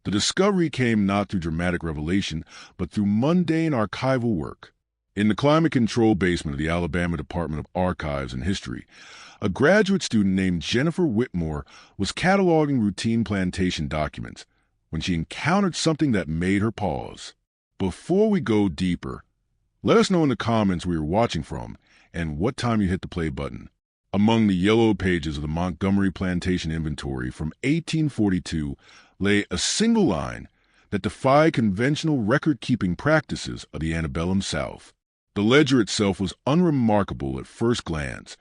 The discovery came not through dramatic revelation, but through mundane archival work. In the climate control basement of the Alabama Department of Archives and History, a graduate student named Jennifer Whitmore was cataloging routine plantation documents when she encountered something that made her pause. Before we go deeper, let us know in the comments where you're watching from and what time you hit the play button. Among the yellowed pages of the Montgomery Plantation Inventory from 1842 lay a single line that defied conventional record-keeping practices of the antebellum South. The ledger itself was unremarkable at first glance,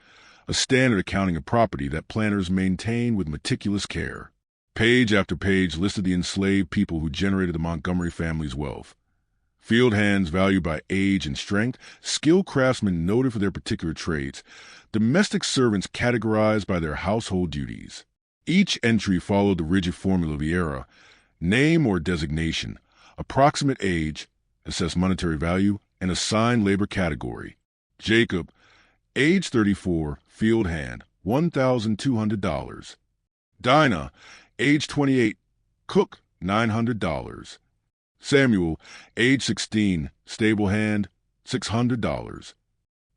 a standard accounting of property that planners maintained with meticulous care. Page after page listed the enslaved people who generated the Montgomery family's wealth. Field hands valued by age and strength, skilled craftsmen noted for their particular trades, domestic servants categorized by their household duties. Each entry followed the rigid formula of the era: name or designation, approximate age, assessed monetary value, and assigned labor category. Jacob, age 34, field hand, $1,200. Dinah, age 28, cook, $900. Samuel, age 16, stable hand, $600.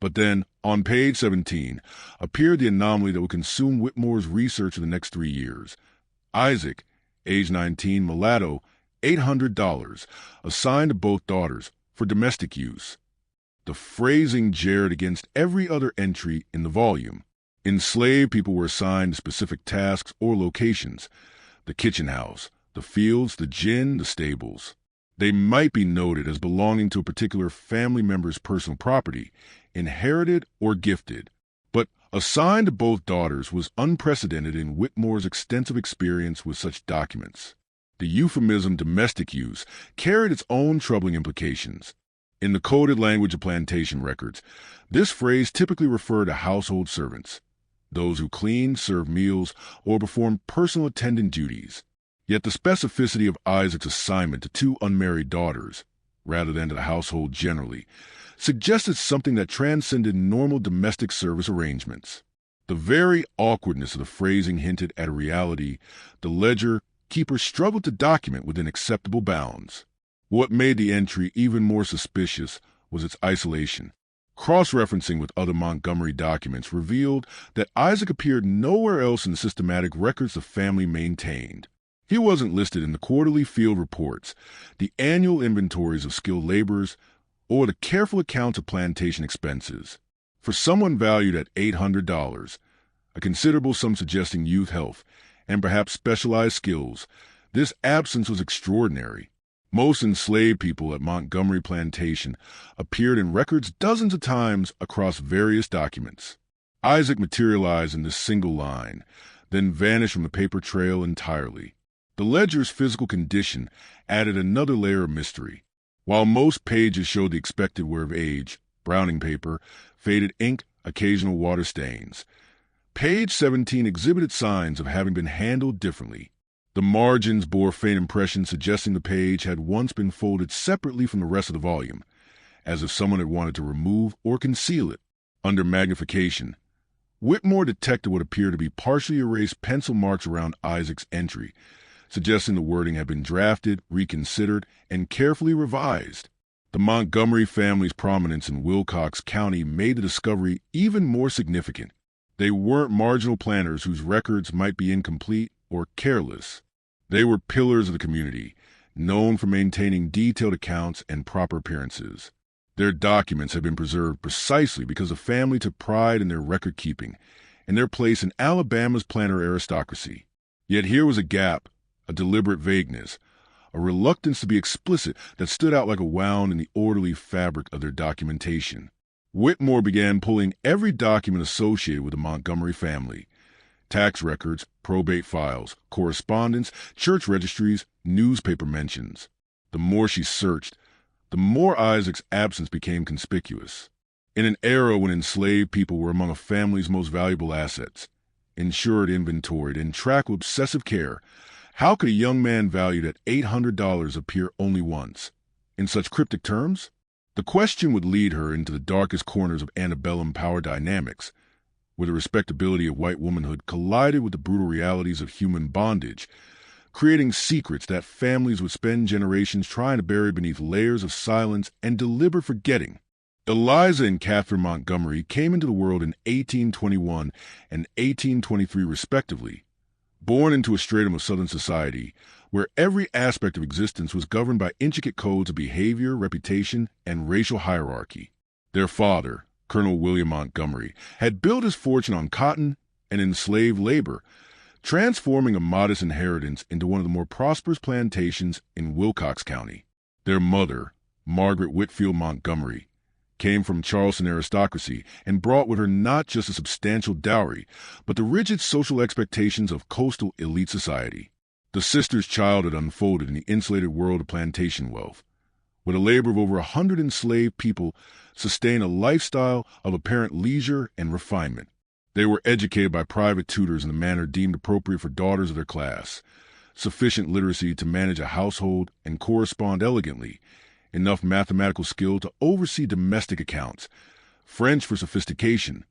But then, on page 17, appeared the anomaly that would consume Whitmore's research in the next 3 years. Isaac, age 19, mulatto, $800, assigned to both daughters for domestic use. The phrasing jarred against every other entry in the volume. Enslaved people were assigned specific tasks or locations: the kitchen house, the fields, the gin, the stables. They might be noted as belonging to a particular family member's personal property, inherited or gifted. But assigned to both daughters was unprecedented in Whitmore's extensive experience with such documents. The euphemism domestic use carried its own troubling implications. In the coded language of plantation records, this phrase typically referred to household servants, those who cleaned, served meals, or performed personal attendant duties. Yet the specificity of Isaac's assignment to 2 unmarried daughters, rather than to the household generally, suggested something that transcended normal domestic service arrangements. The very awkwardness of the phrasing hinted at a reality the ledger keeper struggled to document within acceptable bounds. What made the entry even more suspicious was its isolation. Cross-referencing with other Montgomery documents revealed that Isaac appeared nowhere else in the systematic records the family maintained. He wasn't listed in the quarterly field reports, the annual inventories of skilled laborers, or the careful accounts of plantation expenses. For someone valued at $800, a considerable sum suggesting youth, health, and perhaps specialized skills, this absence was extraordinary. Most enslaved people at Montgomery Plantation appeared in records dozens of times across various documents. Isaac materialized in this single line, then vanished from the paper trail entirely. The ledger's physical condition added another layer of mystery. While most pages showed the expected wear of age, browning paper, faded ink, occasional water stains, page 17 exhibited signs of having been handled differently. The margins bore faint impressions suggesting the page had once been folded separately from the rest of the volume, as if someone had wanted to remove or conceal it. Under magnification, Whitmore detected what appeared to be partially erased pencil marks around Isaac's entry, suggesting the wording had been drafted, reconsidered, and carefully revised. The Montgomery family's prominence in Wilcox County made the discovery even more significant. They weren't marginal planners whose records might be incomplete or careless. They were pillars of the community, known for maintaining detailed accounts and proper appearances. Their documents had been preserved precisely because the family took pride in their record-keeping and their place in Alabama's planter aristocracy. Yet here was a gap, a deliberate vagueness, a reluctance to be explicit that stood out like a wound in the orderly fabric of their documentation. Whitmore began pulling every document associated with the Montgomery family: tax records, probate files, correspondence, church registries, newspaper mentions. The more she searched, the more Isaac's absence became conspicuous. In an era when enslaved people were among a family's most valuable assets, insured, inventoried, and tracked with obsessive care, how could a young man valued at $800 appear only once? In such cryptic terms? The question would lead her into the darkest corners of antebellum power dynamics, where the respectability of white womanhood collided with the brutal realities of human bondage, creating secrets that families would spend generations trying to bury beneath layers of silence and deliberate forgetting. Eliza and Catherine Montgomery came into the world in 1821 and 1823 respectively, born into a stratum of Southern society where every aspect of existence was governed by intricate codes of behavior, reputation, and racial hierarchy. Their father, Colonel William Montgomery, had built his fortune on cotton and enslaved labor, transforming a modest inheritance into one of the more prosperous plantations in Wilcox County. Their mother, Margaret Whitfield Montgomery, came from Charleston aristocracy and brought with her not just a substantial dowry, but the rigid social expectations of coastal elite society. The sisters' childhood unfolded in the insulated world of plantation wealth, where the labor of over 100 enslaved people sustained a lifestyle of apparent leisure and refinement. They were educated by private tutors in the manner deemed appropriate for daughters of their class, sufficient literacy to manage a household and correspond elegantly, enough mathematical skill to oversee domestic accounts, French for sophistication,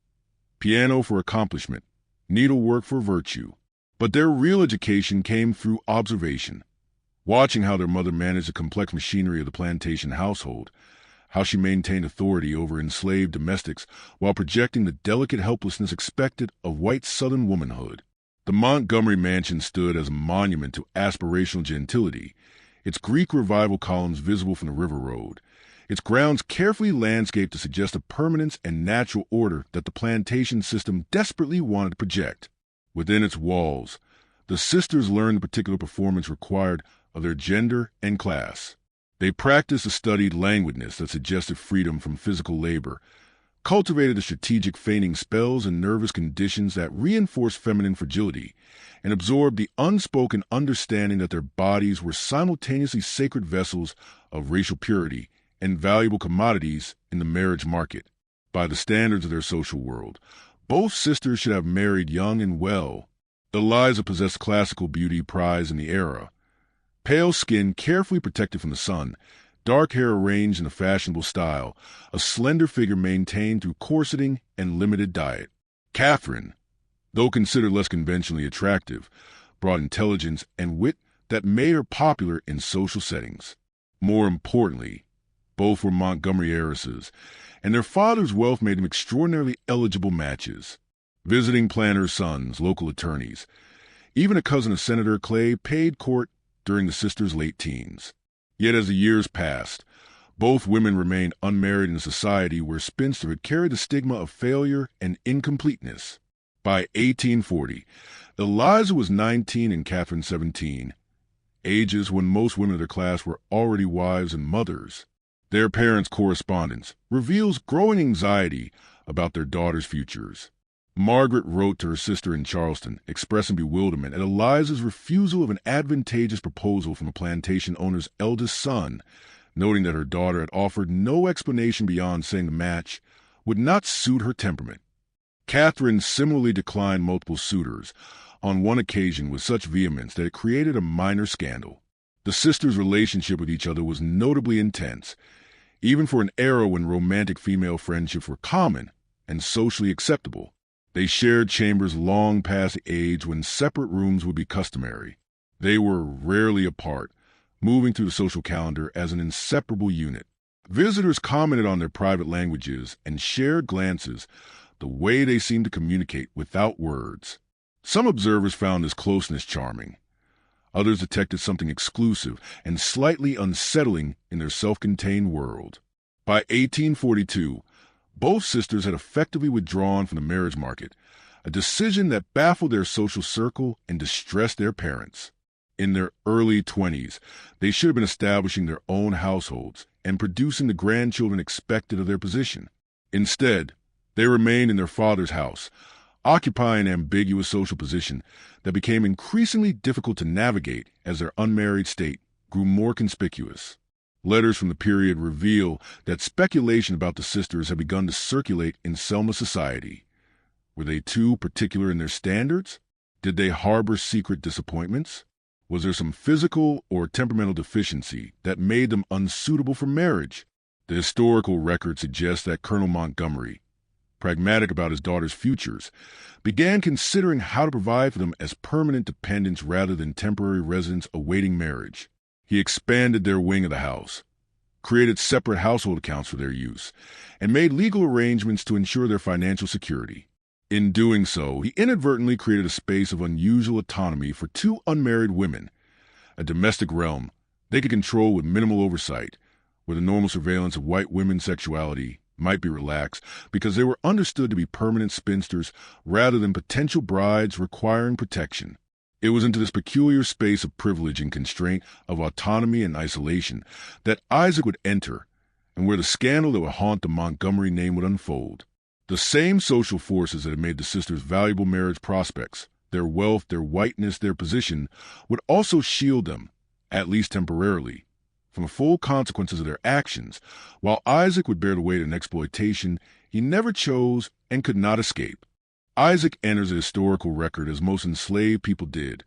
piano for accomplishment, needlework for virtue. But their real education came through observation, watching how their mother managed the complex machinery of the plantation household, how she maintained authority over enslaved domestics while projecting the delicate helplessness expected of white Southern womanhood. The Montgomery mansion stood as a monument to aspirational gentility, its Greek Revival columns visible from the river road, its grounds carefully landscaped to suggest a permanence and natural order that the plantation system desperately wanted to project. Within its walls, the sisters learned the particular performance required of their gender and class. They practiced a studied languidness that suggested freedom from physical labor, cultivated the strategic feigning spells and nervous conditions that reinforced feminine fragility, and absorbed the unspoken understanding that their bodies were simultaneously sacred vessels of racial purity and valuable commodities in the marriage market. By the standards of their social world, both sisters should have married young and well. Eliza possessed classical beauty prized in the era. Pale skin carefully protected from the sun, dark hair arranged in a fashionable style, a slender figure maintained through corseting and limited diet. Catherine, though considered less conventionally attractive, brought intelligence and wit that made her popular in social settings. More importantly, both were Montgomery heiresses, and their father's wealth made them extraordinarily eligible matches. Visiting planters' sons, local attorneys, even a cousin of Senator Clay paid court during the sisters' late teens. Yet as the years passed, both women remained unmarried in a society where spinsterhood carried the stigma of failure and incompleteness. By 1840, Eliza was 19 and Catherine 17, ages when most women of their class were already wives and mothers. Their parents' correspondence reveals growing anxiety about their daughters' futures. Margaret wrote to her sister in Charleston, expressing bewilderment at Eliza's refusal of an advantageous proposal from a plantation owner's eldest son, noting that her daughter had offered no explanation beyond saying the match would not suit her temperament. Catherine similarly declined multiple suitors, on one occasion with such vehemence that it created a minor scandal. The sisters' relationship with each other was notably intense, even for an era when romantic female friendships were common and socially acceptable. They shared chambers long past the age when separate rooms would be customary. They were rarely apart, moving through the social calendar as an inseparable unit. Visitors commented on their private languages and shared glances, the way they seemed to communicate without words. Some observers found this closeness charming. Others detected something exclusive and slightly unsettling in their self-contained world. By 1842, both sisters had effectively withdrawn from the marriage market, a decision that baffled their social circle and distressed their parents. In their early 20s, they should have been establishing their own households and producing the grandchildren expected of their position. Instead, they remained in their father's house, occupying an ambiguous social position that became increasingly difficult to navigate as their unmarried state grew more conspicuous. Letters from the period reveal that speculation about the sisters had begun to circulate in Selma society. Were they too particular in their standards? Did they harbor secret disappointments? Was there some physical or temperamental deficiency that made them unsuitable for marriage? The historical record suggests that Colonel Montgomery, pragmatic about his daughter's futures, began considering how to provide for them as permanent dependents rather than temporary residents awaiting marriage. He expanded their wing of the house, created separate household accounts for their use, and made legal arrangements to ensure their financial security. In doing so, he inadvertently created a space of unusual autonomy for two unmarried women, a domestic realm they could control with minimal oversight, where the normal surveillance of white women's sexuality might be relaxed because they were understood to be permanent spinsters rather than potential brides requiring protection. It was into this peculiar space of privilege and constraint, of autonomy and isolation, that Isaac would enter, and where the scandal that would haunt the Montgomery name would unfold. The same social forces that had made the sisters valuable marriage prospects, their wealth, their whiteness, their position, would also shield them, at least temporarily, from the full consequences of their actions. While Isaac would bear the weight of an exploitation he never chose and could not escape. Isaac enters a historical record as most enslaved people did,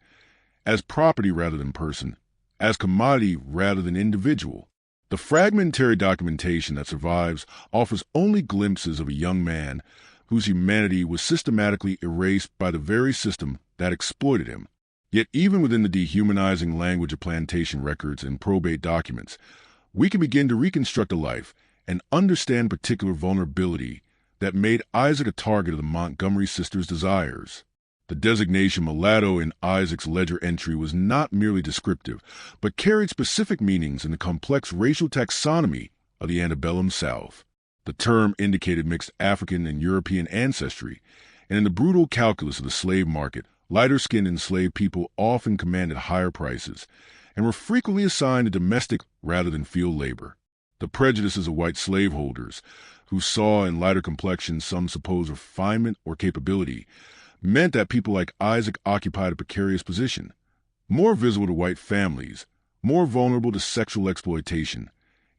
as property rather than person, as commodity rather than individual. The fragmentary documentation that survives offers only glimpses of a young man whose humanity was systematically erased by the very system that exploited him. Yet even within the dehumanizing language of plantation records and probate documents, we can begin to reconstruct a life and understand particular vulnerability that made Isaac a target of the Montgomery sisters' desires. The designation mulatto in Isaac's ledger entry was not merely descriptive, but carried specific meanings in the complex racial taxonomy of the antebellum South. The term indicated mixed African and European ancestry, and in the brutal calculus of the slave market, lighter-skinned enslaved people often commanded higher prices and were frequently assigned to domestic rather than field labor. The prejudices of white slaveholders, who saw in lighter complexions some supposed refinement or capability, meant that people like Isaac occupied a precarious position, more visible to white families, more vulnerable to sexual exploitation,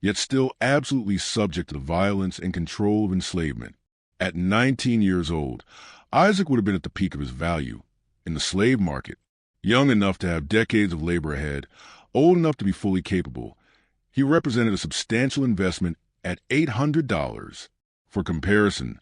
yet still absolutely subject to the violence and control of enslavement. At 19 years old, Isaac would have been at the peak of his value in the slave market, young enough to have decades of labor ahead, old enough to be fully capable. He represented a substantial investment at $800. For comparison,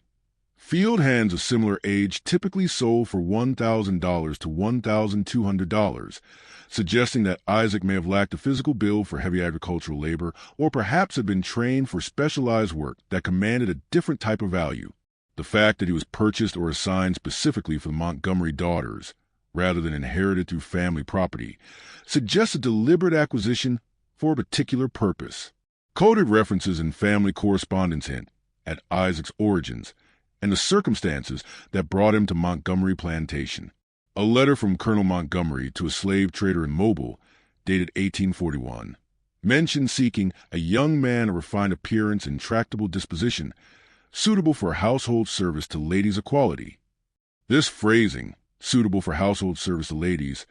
field hands of similar age typically sold for $1,000 to $1,200, suggesting that Isaac may have lacked a physical build for heavy agricultural labor or perhaps had been trained for specialized work that commanded a different type of value. The fact that he was purchased or assigned specifically for the Montgomery daughters, rather than inherited through family property, suggests a deliberate acquisition for a particular purpose. Coded references in family correspondence hint at Isaac's origins and the circumstances that brought him to Montgomery Plantation. A letter from Colonel Montgomery to a slave trader in Mobile, dated 1841, mentioned seeking a young man of refined appearance and tractable disposition, suitable for household service to ladies of quality. This phrasing, suitable for household service to ladies,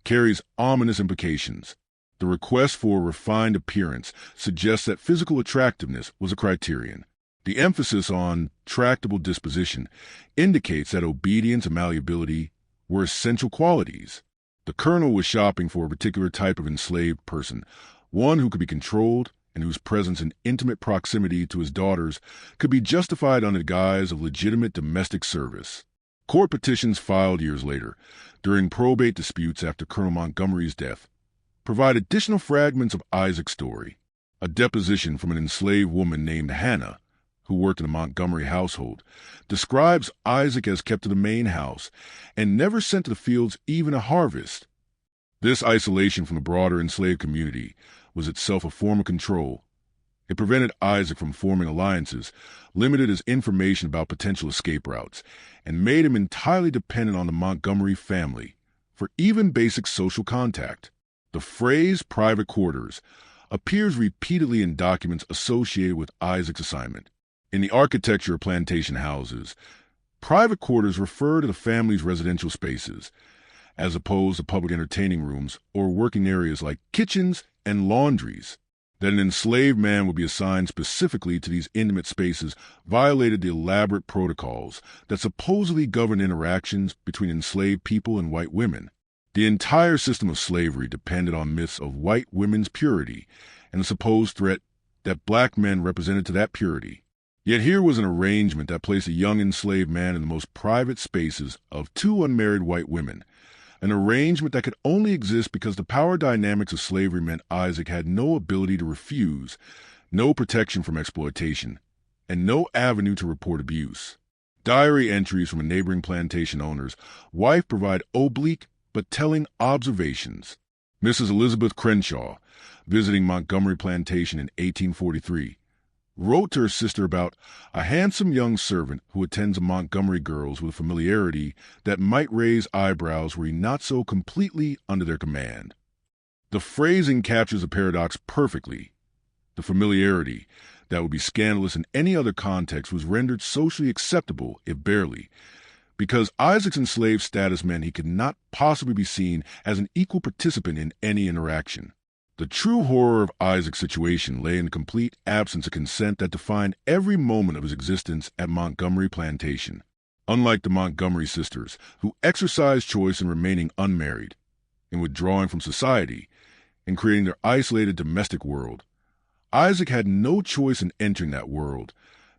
carries ominous implications. The request for a refined appearance suggests that physical attractiveness was a criterion. The emphasis on tractable disposition indicates that obedience and malleability were essential qualities. The colonel was shopping for a particular type of enslaved person, one who could be controlled and whose presence in intimate proximity to his daughters could be justified under the guise of legitimate domestic service. Court petitions filed years later, during probate disputes after Colonel Montgomery's death, provide additional fragments of Isaac's story. A deposition from an enslaved woman named Hannah, who worked in the Montgomery household, describes Isaac as kept to the main house and never sent to the fields even a harvest. This isolation from the broader enslaved community was itself a form of control. It prevented Isaac from forming alliances, limited his information about potential escape routes, and made him entirely dependent on the Montgomery family for even basic social contact. The phrase private quarters appears repeatedly in documents associated with Isaac's assignment. In the architecture of plantation houses, private quarters refer to the family's residential spaces, as opposed to public entertaining rooms or working areas like kitchens and laundries. That an enslaved man would be assigned specifically to these intimate spaces violated the elaborate protocols that supposedly governed interactions between enslaved people and white women. The entire system of slavery depended on myths of white women's purity and the supposed threat that black men represented to that purity. Yet here was an arrangement that placed a young enslaved man in the most private spaces of two unmarried white women, an arrangement that could only exist because the power dynamics of slavery meant Isaac had no ability to refuse, no protection from exploitation, and no avenue to report abuse. Diary entries from a neighboring plantation owner's wife provide oblique but telling observations. Mrs. Elizabeth Crenshaw, visiting Montgomery Plantation in 1843, wrote to her sister about a handsome young servant who attends a Montgomery girls with familiarity that might raise eyebrows were he not so completely under their command. The phrasing captures a paradox perfectly. The familiarity that would be scandalous in any other context was rendered socially acceptable, if barely, because Isaac's enslaved status meant he could not possibly be seen as an equal participant in any interaction. The true horror of Isaac's situation lay in the complete absence of consent that defined every moment of his existence at Montgomery Plantation. Unlike the Montgomery sisters, who exercised choice in remaining unmarried, in withdrawing from society, in creating their isolated domestic world, Isaac had no choice in entering that world,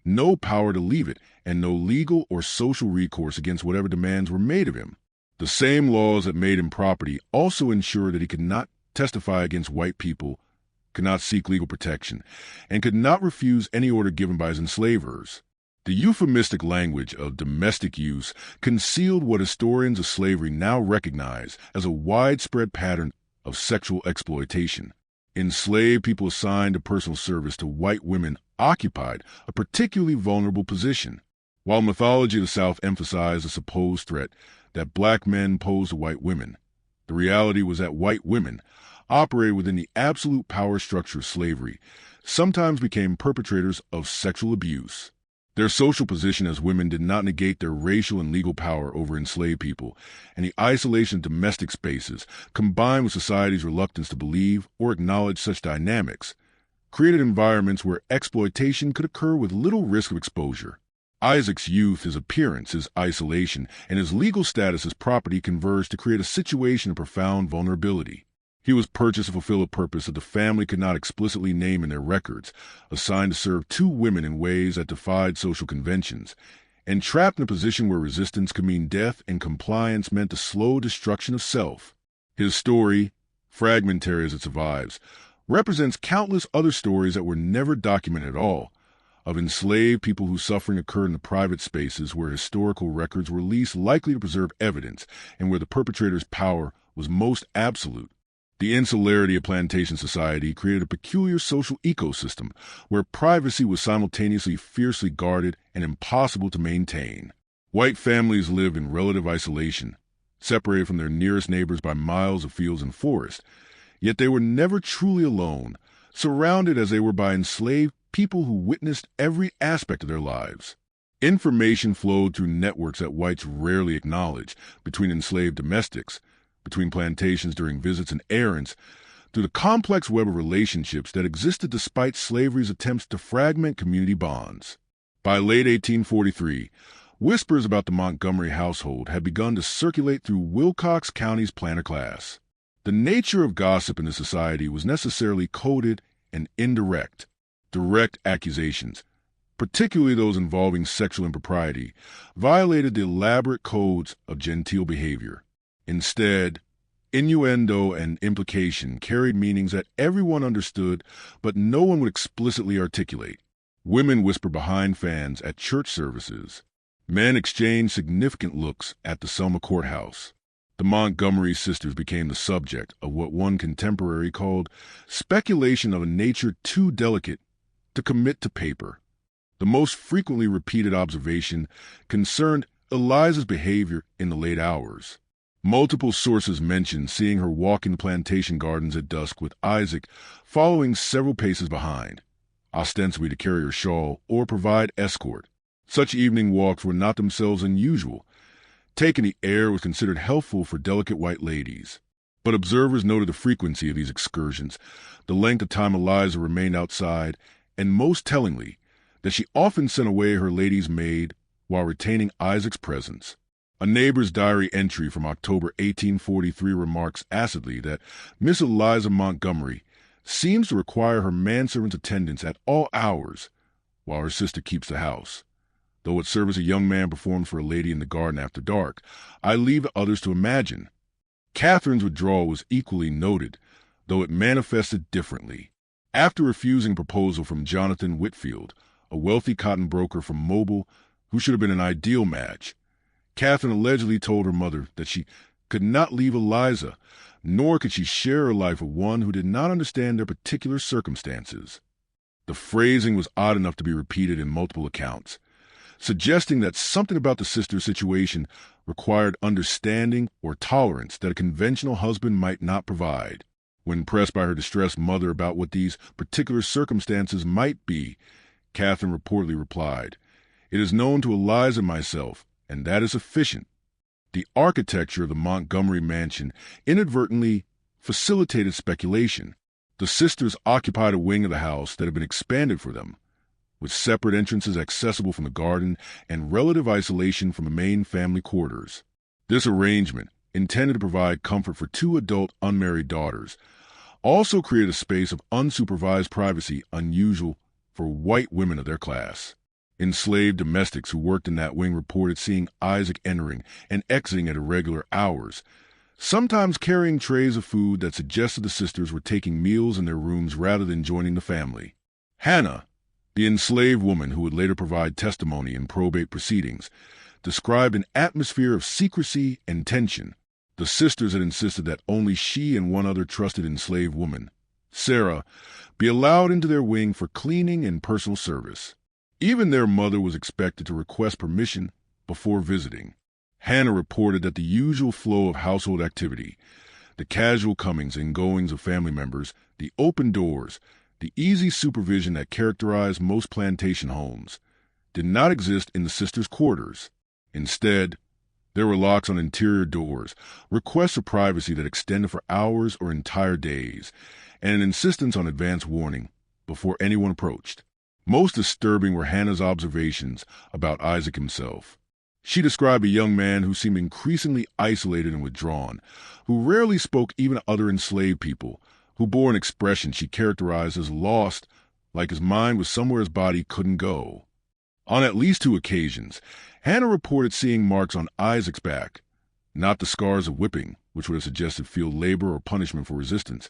no power to leave it, and no legal or social recourse against whatever demands were made of him. The same laws that made him property also ensured that he could not testify against white people, could not seek legal protection, and could not refuse any order given by his enslavers. The euphemistic language of domestic use concealed what historians of slavery now recognize as a widespread pattern of sexual exploitation. Enslaved people assigned to personal service to white women occupied a particularly vulnerable position. While mythology of the South emphasized the supposed threat that black men posed to white women, the reality was that white women, operated within the absolute power structure of slavery, sometimes became perpetrators of sexual abuse. Their social position as women did not negate their racial and legal power over enslaved people, and the isolation of domestic spaces, combined with society's reluctance to believe or acknowledge such dynamics, created environments where exploitation could occur with little risk of exposure. Isaac's youth, his appearance, his isolation, and his legal status as property converged to create a situation of profound vulnerability. He was purchased to fulfill a purpose that the family could not explicitly name in their records, assigned to serve two women in ways that defied social conventions, and trapped in a position where resistance could mean death and compliance meant the slow destruction of self. His story, fragmentary as it survives, represents countless other stories that were never documented at all, of enslaved people whose suffering occurred in the private spaces where historical records were least likely to preserve evidence and where the perpetrator's power was most absolute. The insularity of plantation society created a peculiar social ecosystem where privacy was simultaneously fiercely guarded and impossible to maintain. White families lived in relative isolation, separated from their nearest neighbors by miles of fields and forest, yet they were never truly alone, surrounded as they were by enslaved people who witnessed every aspect of their lives. Information flowed through networks that whites rarely acknowledged, between enslaved domestics, between plantations during visits and errands, through the complex web of relationships that existed despite slavery's attempts to fragment community bonds. By late 1843, whispers about the Montgomery household had begun to circulate through Wilcox County's planter class. The nature of gossip in the society was necessarily coded and indirect. Direct accusations, particularly those involving sexual impropriety, violated the elaborate codes of genteel behavior. Instead, innuendo and implication carried meanings that everyone understood, but no one would explicitly articulate. Women whispered behind fans at church services. Men exchanged significant looks at the Selma courthouse. The Montgomery sisters became the subject of what one contemporary called speculation of a nature too delicate to commit to paper. The most frequently repeated observation concerned Eliza's behavior in the late hours. Multiple sources mentioned seeing her walk in plantation gardens at dusk with Isaac following several paces behind, ostensibly to carry her shawl or provide escort. Such evening walks were not themselves unusual. Taking the air was considered healthful for delicate white ladies. But observers noted the frequency of these excursions, the length of time Eliza remained outside, and most tellingly, that she often sent away her lady's maid while retaining Isaac's presence. A neighbor's diary entry from October 1843 remarks acidly that Miss Eliza Montgomery seems to require her manservant's attendance at all hours, while her sister keeps the house. Though what service a young man performs for a lady in the garden after dark, I leave to others to imagine. Catherine's withdrawal was equally noted, though it manifested differently. After refusing a proposal from Jonathan Whitfield, a wealthy cotton broker from Mobile who should have been an ideal match, Catherine allegedly told her mother that she could not leave Eliza, nor could she share her life with one who did not understand their particular circumstances. The phrasing was odd enough to be repeated in multiple accounts, suggesting that something about the sister's situation required understanding or tolerance that a conventional husband might not provide. When pressed by her distressed mother about what these particular circumstances might be, Catherine reportedly replied, "It is known to Eliza and myself, and that is sufficient." The architecture of the Montgomery mansion inadvertently facilitated speculation. The sisters occupied a wing of the house that had been expanded for them, with separate entrances accessible from the garden and relative isolation from the main family quarters. This arrangement, intended to provide comfort for two adult unmarried daughters, also created a space of unsupervised privacy unusual for white women of their class. Enslaved domestics who worked in that wing reported seeing Isaac entering and exiting at irregular hours, sometimes carrying trays of food that suggested the sisters were taking meals in their rooms rather than joining the family. Hannah, the enslaved woman who would later provide testimony in probate proceedings, described an atmosphere of secrecy and tension. The sisters had insisted that only she and one other trusted enslaved woman, Sarah, be allowed into their wing for cleaning and personal service. Even their mother was expected to request permission before visiting. Hannah reported that the usual flow of household activity, the casual comings and goings of family members, the open doors, the easy supervision that characterized most plantation homes, did not exist in the sisters' quarters. Instead, there were locks on interior doors, requests for privacy that extended for hours or entire days, and an insistence on advance warning before anyone approached. Most disturbing were Hannah's observations about Isaac himself. She described a young man who seemed increasingly isolated and withdrawn, who rarely spoke even to other enslaved people, who bore an expression she characterized as lost, like his mind was somewhere his body couldn't go. On at least 2 occasions, Hannah reported seeing marks on Isaac's back, not the scars of whipping, which would have suggested field labor or punishment for resistance,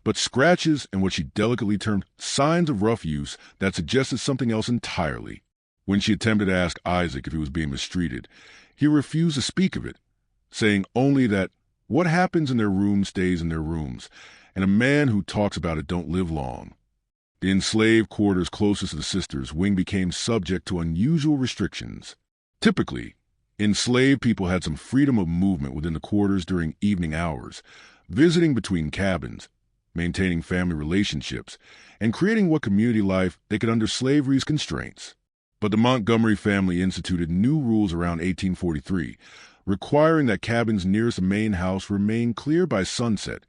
but scratches and what she delicately termed signs of rough use that suggested something else entirely. When she attempted to ask Isaac if he was being mistreated, he refused to speak of it, saying only that what happens in their rooms stays in their rooms, and a man who talks about it don't live long. The enslaved quarters closest to the sisters' wing became subject to unusual restrictions. Typically, enslaved people had some freedom of movement within the quarters during evening hours, visiting between cabins, maintaining family relationships, and creating what community life they could under slavery's constraints. But the Montgomery family instituted new rules around 1843, requiring that cabins nearest the main house remain clear by sunset,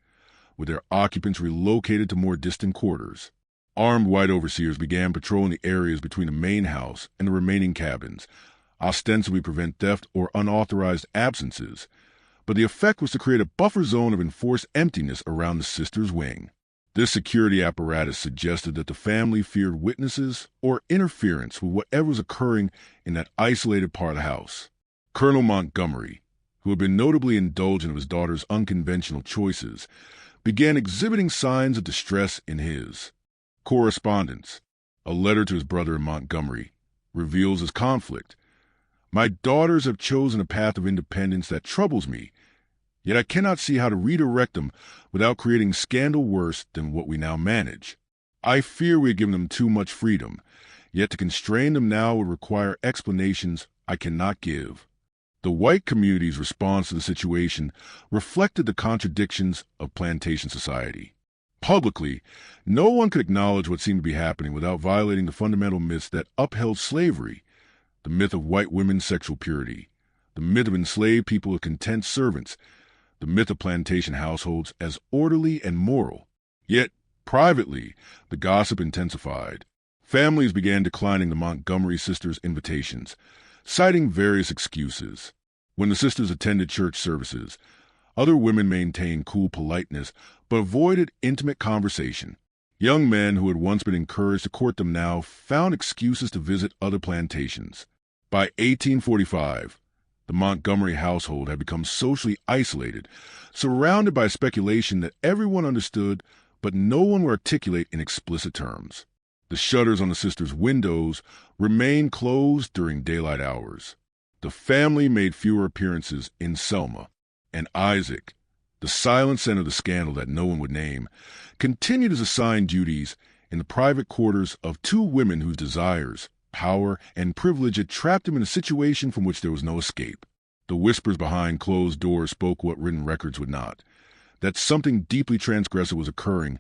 with their occupants relocated to more distant quarters. Armed white overseers began patrolling the areas between the main house and the remaining cabins, ostensibly to prevent theft or unauthorized absences, but the effect was to create a buffer zone of enforced emptiness around the sisters' wing. This security apparatus suggested that the family feared witnesses or interference with whatever was occurring in that isolated part of the house. Colonel Montgomery, who had been notably indulgent of his daughter's unconventional choices, began exhibiting signs of distress in his correspondence. A letter to his brother in Montgomery reveals his conflict. "My daughters have chosen a path of independence that troubles me, yet I cannot see how to redirect them without creating scandal worse than what we now manage. I fear we have given them too much freedom, yet to constrain them now would require explanations I cannot give." The white community's response to the situation reflected the contradictions of plantation society. Publicly, no one could acknowledge what seemed to be happening without violating the fundamental myths that upheld slavery: the myth of white women's sexual purity, the myth of enslaved people as content servants, the myth of plantation households as orderly and moral. Yet, privately, the gossip intensified. Families began declining the Montgomery sisters' invitations, citing various excuses. When the sisters attended church services, other women maintained cool politeness but avoided intimate conversation. Young men who had once been encouraged to court them now found excuses to visit other plantations. By 1845, the Montgomery household had become socially isolated, surrounded by speculation that everyone understood, but no one would articulate in explicit terms. The shutters on the sisters' windows remained closed during daylight hours. The family made fewer appearances in Selma, and Isaac, the silent center of the scandal that no one would name, continued his assigned duties in the private quarters of two women whose desires, power, and privilege had trapped him in a situation from which there was no escape. The whispers behind closed doors spoke what written records would not, that something deeply transgressive was occurring,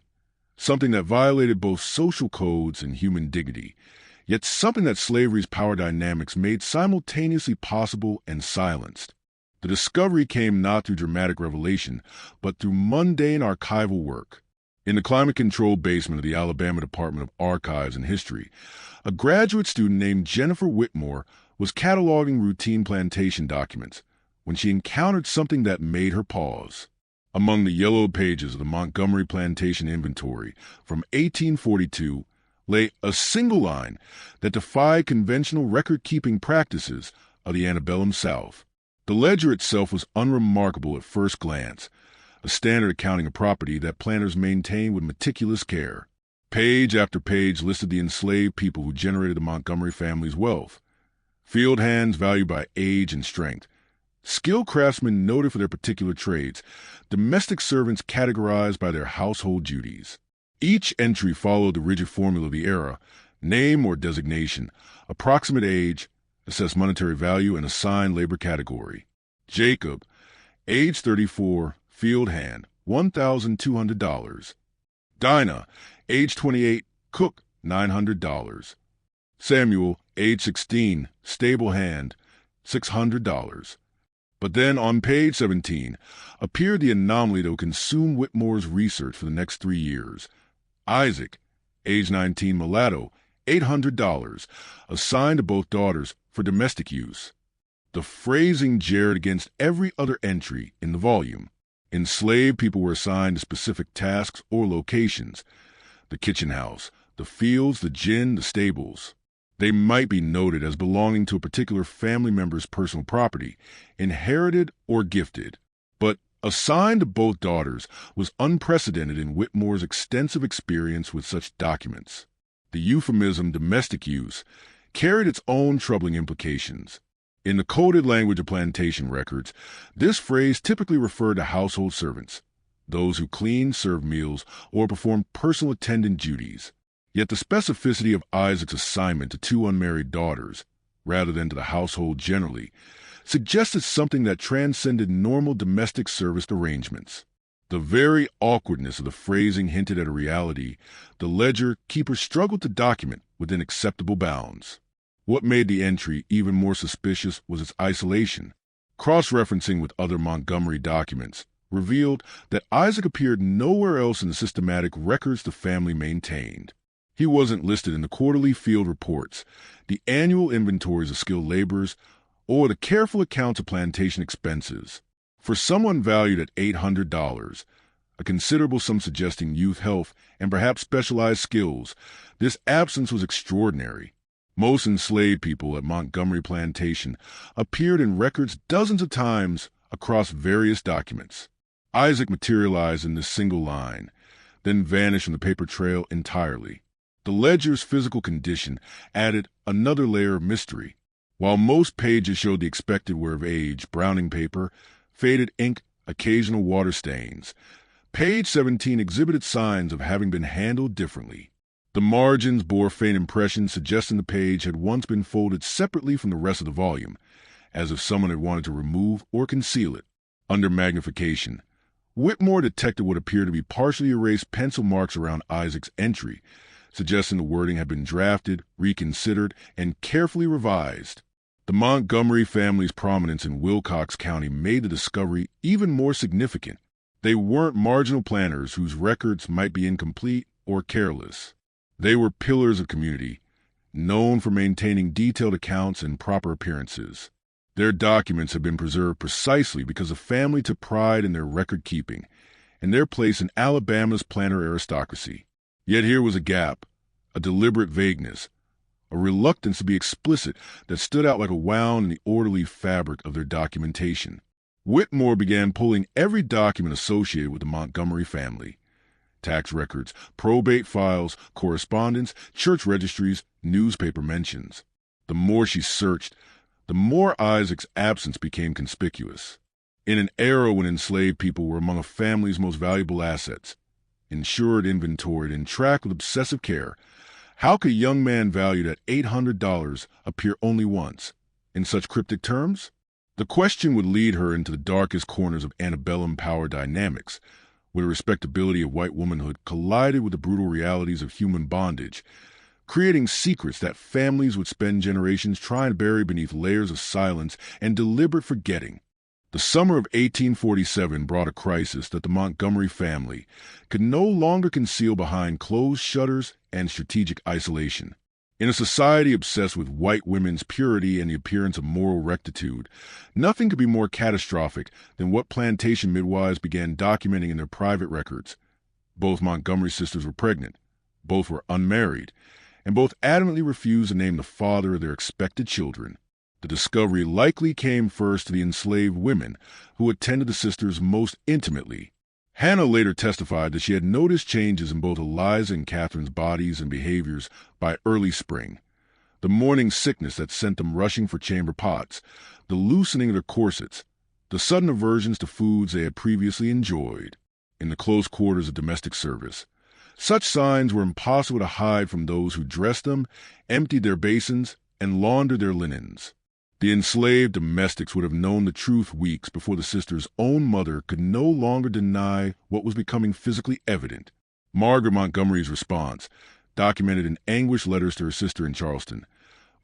something that violated both social codes and human dignity, yet something that slavery's power dynamics made simultaneously possible and silenced. The discovery came not through dramatic revelation, but through mundane archival work. In the climate-controlled basement of the Alabama Department of Archives and History, a graduate student named Jennifer Whitmore was cataloging routine plantation documents when she encountered something that made her pause. Among the yellowed pages of the Montgomery Plantation Inventory from 1842 lay a single line that defied conventional record-keeping practices of the antebellum South. The ledger itself was unremarkable at first glance, a standard accounting of property that planners maintained with meticulous care. Page after page listed the enslaved people who generated the Montgomery family's wealth. Field hands valued by age and strength, skilled craftsmen noted for their particular trades, domestic servants categorized by their household duties. Each entry followed the rigid formula of the era: name or designation, approximate age, assessed monetary value, and assigned labor category. Jacob, age 34, field hand, $1,200. Dinah, age 28, cook, $900. Samuel, age 16, stable hand, $600. But then on page 17 appeared the anomaly that would consume Whitmore's research for the next 3 years. Isaac, age 19, mulatto, $800, assigned to both daughters for domestic use. The phrasing jarred against every other entry in the volume. Enslaved people were assigned to specific tasks or locations: the kitchen house, the fields, the gin, the stables. They might be noted as belonging to a particular family member's personal property, inherited or gifted. But assigned to both daughters was unprecedented in Whitmore's extensive experience with such documents. The euphemism domestic use carried its own troubling implications. In the coded language of plantation records, this phrase typically referred to household servants, those who cleaned, served meals, or performed personal attendant duties. Yet the specificity of Isaac's assignment to 2 unmarried daughters, rather than to the household generally, suggested something that transcended normal domestic service arrangements. The very awkwardness of the phrasing hinted at a reality the ledger keeper struggled to document within acceptable bounds. What made the entry even more suspicious was its isolation. Cross-referencing with other Montgomery documents revealed that Isaac appeared nowhere else in the systematic records the family maintained. He wasn't listed in the quarterly field reports, the annual inventories of skilled laborers, or the careful accounts of plantation expenses. For someone valued at $800, a considerable sum suggesting youth health and perhaps specialized skills, this absence was extraordinary. Most enslaved people at Montgomery Plantation appeared in records dozens of times across various documents. Isaac materialized in this single line, then vanished from the paper trail entirely. The ledger's physical condition added another layer of mystery. While most pages showed the expected wear of age, browning paper, faded ink, occasional water stains, page 17 exhibited signs of having been handled differently. The margins bore faint impressions suggesting the page had once been folded separately from the rest of the volume, as if someone had wanted to remove or conceal it. Under magnification, Whitmore detected what appeared to be partially erased pencil marks around Isaac's entry, suggesting the wording had been drafted, reconsidered, and carefully revised. The Montgomery family's prominence in Wilcox County made the discovery even more significant. They weren't marginal planners whose records might be incomplete or careless. They were pillars of community, known for maintaining detailed accounts and proper appearances. Their documents have been preserved precisely because the family took pride in their record-keeping and their place in Alabama's planner aristocracy. Yet here was a gap, a deliberate vagueness, a reluctance to be explicit that stood out like a wound in the orderly fabric of their documentation. Whitmore began pulling every document associated with the Montgomery family. Tax records, probate files, correspondence, church registries, newspaper mentions. The more she searched, the more Isaac's absence became conspicuous. In an era when enslaved people were among a family's most valuable assets, insured, inventoried, and tracked with obsessive care, how could a young man valued at $800 appear only once? In such cryptic terms? The question would lead her into the darkest corners of antebellum power dynamics, where the respectability of white womanhood collided with the brutal realities of human bondage, creating secrets that families would spend generations trying to bury beneath layers of silence and deliberate forgetting. The summer of 1847 brought a crisis that the Montgomery family could no longer conceal behind closed shutters and strategic isolation. In a society obsessed with white women's purity and the appearance of moral rectitude, nothing could be more catastrophic than what plantation midwives began documenting in their private records. Both Montgomery sisters were pregnant, both were unmarried, and both adamantly refused to name the father of their expected children. The discovery likely came first to the enslaved women who attended the sisters most intimately. Hannah later testified that she had noticed changes in both Eliza and Catherine's bodies and behaviors by early spring. The morning sickness that sent them rushing for chamber pots, the loosening of their corsets, the sudden aversions to foods they had previously enjoyed in the close quarters of domestic service. Such signs were impossible to hide from those who dressed them, emptied their basins, and laundered their linens. The enslaved domestics would have known the truth weeks before the sisters' own mother could no longer deny what was becoming physically evident. Margaret Montgomery's response, documented in anguished letters to her sister in Charleston,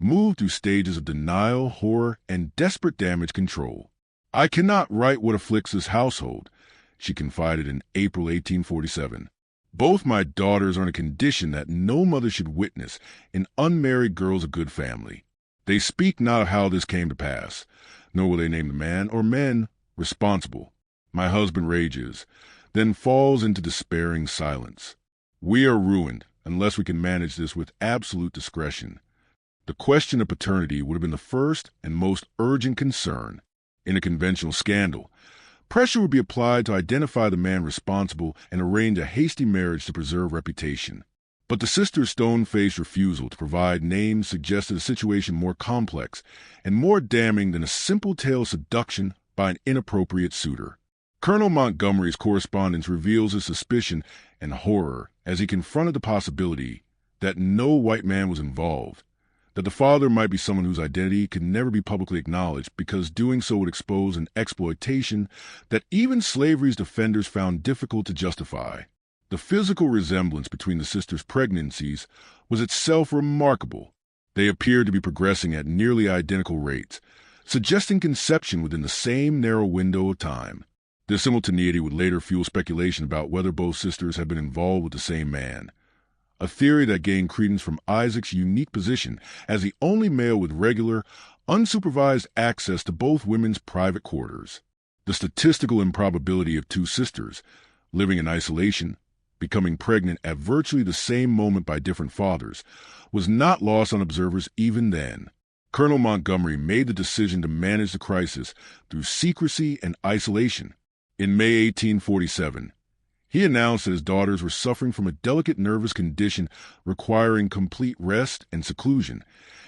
moved through stages of denial, horror, and desperate damage control. "I cannot write what afflicts this household," she confided in April 1847. "Both my daughters are in a condition that no mother should witness in unmarried girls of good family. They speak not of how this came to pass, nor will they name the man or men responsible. My husband rages, then falls into despairing silence. We are ruined unless we can manage this with absolute discretion." The question of paternity would have been the first and most urgent concern. In a conventional scandal, pressure would be applied to identify the man responsible and arrange a hasty marriage to preserve reputation. But the sisters' stone-faced refusal to provide names suggested a situation more complex and more damning than a simple tale of seduction by an inappropriate suitor. Colonel Montgomery's correspondence reveals his suspicion and horror as he confronted the possibility that no white man was involved, that the father might be someone whose identity could never be publicly acknowledged because doing so would expose an exploitation that even slavery's defenders found difficult to justify. The physical resemblance between the sisters' pregnancies was itself remarkable. They appeared to be progressing at nearly identical rates, suggesting conception within the same narrow window of time. This simultaneity would later fuel speculation about whether both sisters had been involved with the same man, a theory that gained credence from Isaac's unique position as the only male with regular, unsupervised access to both women's private quarters. The statistical improbability of two sisters, living in isolation, becoming pregnant at virtually the same moment by different fathers, was not lost on observers even then. Colonel Montgomery made the decision to manage the crisis through secrecy and isolation. In May 1847, he announced that his daughters were suffering from a delicate nervous condition requiring complete rest and seclusion,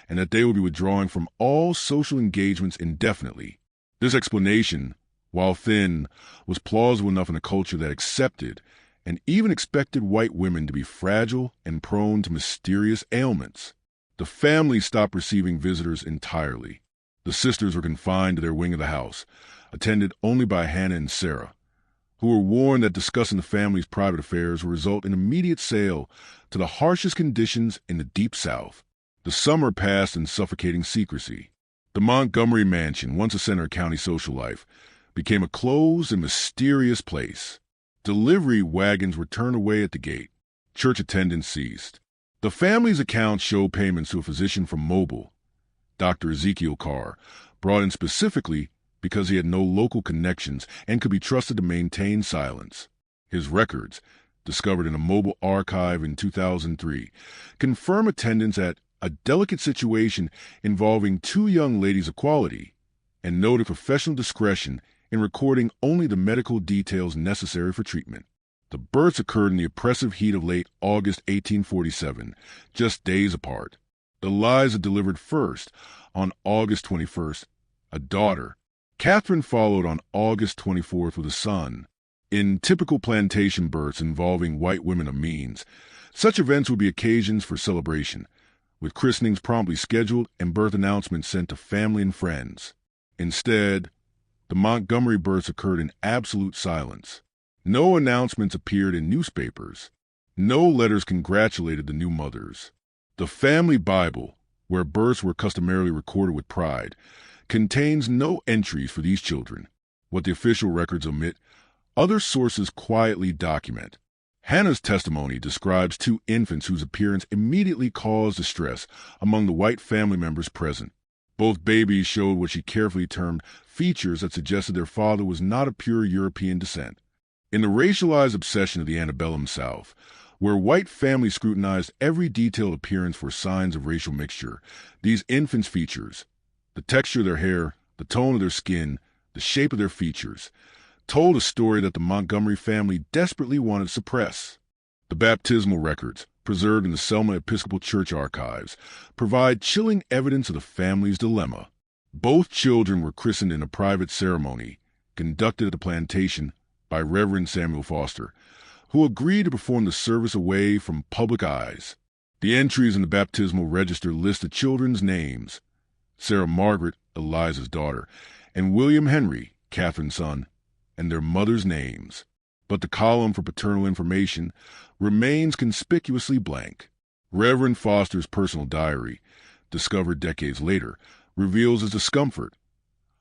and that they would be withdrawing from all social engagements indefinitely. This explanation, while thin, was plausible enough in a culture that accepted and even expected white women to be fragile and prone to mysterious ailments. The family stopped receiving visitors entirely. The sisters were confined to their wing of the house, attended only by Hannah and Sarah, who were warned that discussing the family's private affairs would result in immediate sale to the harshest conditions in the Deep South. The summer passed in suffocating secrecy. The Montgomery mansion, once a center of county social life, became a closed and mysterious place. Delivery wagons were turned away at the gate. Church attendance ceased. The family's accounts show payments to a physician from Mobile, Dr. Ezekiel Carr, brought in specifically because he had no local connections and could be trusted to maintain silence. His records, discovered in a mobile archive in 2003, confirm attendance at a delicate situation involving two young ladies of quality, and noted professional discretion in recording only the medical details necessary for treatment. The births occurred in the oppressive heat of late August 1847, just days apart. Eliza delivered first on August 21st, a daughter. Catherine followed on August 24th with a son. In typical plantation births involving white women of means, such events would be occasions for celebration, with christenings promptly scheduled and birth announcements sent to family and friends. Instead, the Montgomery births occurred in absolute silence. No announcements appeared in newspapers. No letters congratulated the new mothers. The family Bible, where births were customarily recorded with pride, contains no entries for these children. What the official records omit, other sources quietly document. Hannah's testimony describes two infants whose appearance immediately caused distress among the white family members present. Both babies showed what she carefully termed features that suggested their father was not of pure European descent. In the racialized obsession of the antebellum South, where white families scrutinized every detailed appearance for signs of racial mixture, these infants' features, the texture of their hair, the tone of their skin, the shape of their features, told a story that the Montgomery family desperately wanted to suppress. The baptismal records, preserved in the Selma Episcopal Church archives, provide chilling evidence of the family's dilemma. Both children were christened in a private ceremony conducted at the plantation by Reverend Samuel Foster, who agreed to perform the service away from public eyes. The entries in the baptismal register list the children's names: Sarah Margaret, Eliza's daughter, and William Henry, Catherine's son, and their mothers' names. But the column for paternal information remains conspicuously blank. Reverend Foster's personal diary, discovered decades later, reveals his discomfort.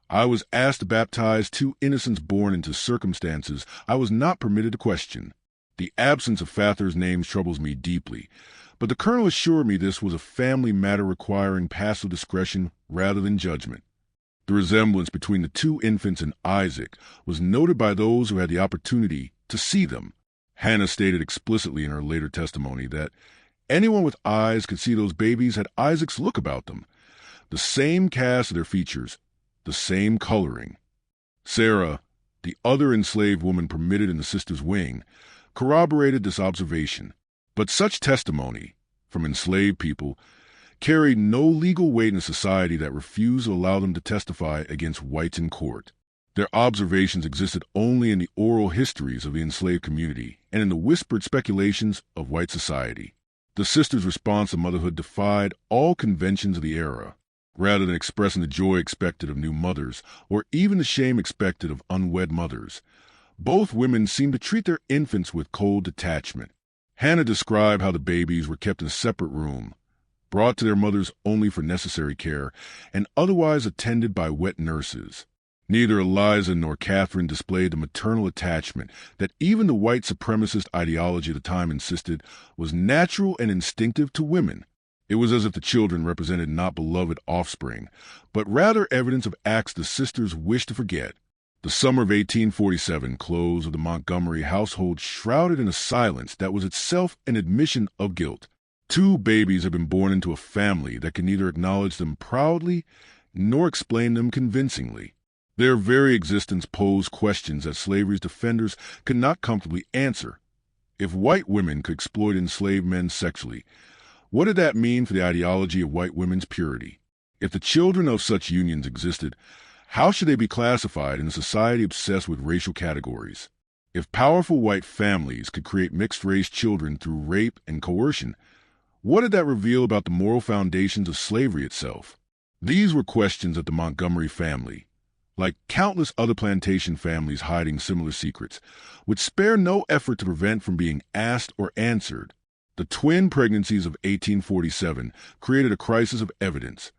I was asked to baptize two innocents born into circumstances I was not permitted to question. The absence of Father's names troubles me deeply, but the colonel assured me this was a family matter requiring pastoral discretion rather than judgment. The resemblance between the two infants and Isaac was noted by those who had the opportunity to see them. Hannah stated explicitly in her later testimony that anyone with eyes could see those babies had Isaac's look about them, the same cast of their features, the same coloring. Sarah, the other enslaved woman permitted in the sisters' wing, corroborated this observation. But such testimony from enslaved people carried no legal weight in a society that refused to allow them to testify against whites in court. Their observations existed only in the oral histories of the enslaved community and in the whispered speculations of white society. The sisters' response to motherhood defied all conventions of the era. Rather than expressing the joy expected of new mothers, or even the shame expected of unwed mothers, both women seemed to treat their infants with cold detachment. Hannah described how the babies were kept in a separate room, brought to their mothers only for necessary care, and otherwise attended by wet nurses. Neither Eliza nor Catherine displayed the maternal attachment that even the white supremacist ideology of the time insisted was natural and instinctive to women. It was as if the children represented not beloved offspring, but rather evidence of acts the sisters wished to forget. The summer of 1847 close of the Montgomery household shrouded in a silence that was itself an admission of guilt. Two babies have been born into a family that can neither acknowledge them proudly nor explain them convincingly. Their very existence posed questions that slavery's defenders could not comfortably answer. If white women could exploit enslaved men sexually, what did that mean for the ideology of white women's purity? If the children of such unions existed, how should they be classified in a society obsessed with racial categories? If powerful white families could create mixed-race children through rape and coercion, what did that reveal about the moral foundations of slavery itself? These were questions that the Montgomery family, like countless other plantation families hiding similar secrets, would spare no effort to prevent from being asked or answered. The twin pregnancies of 1847 created a crisis of evidence,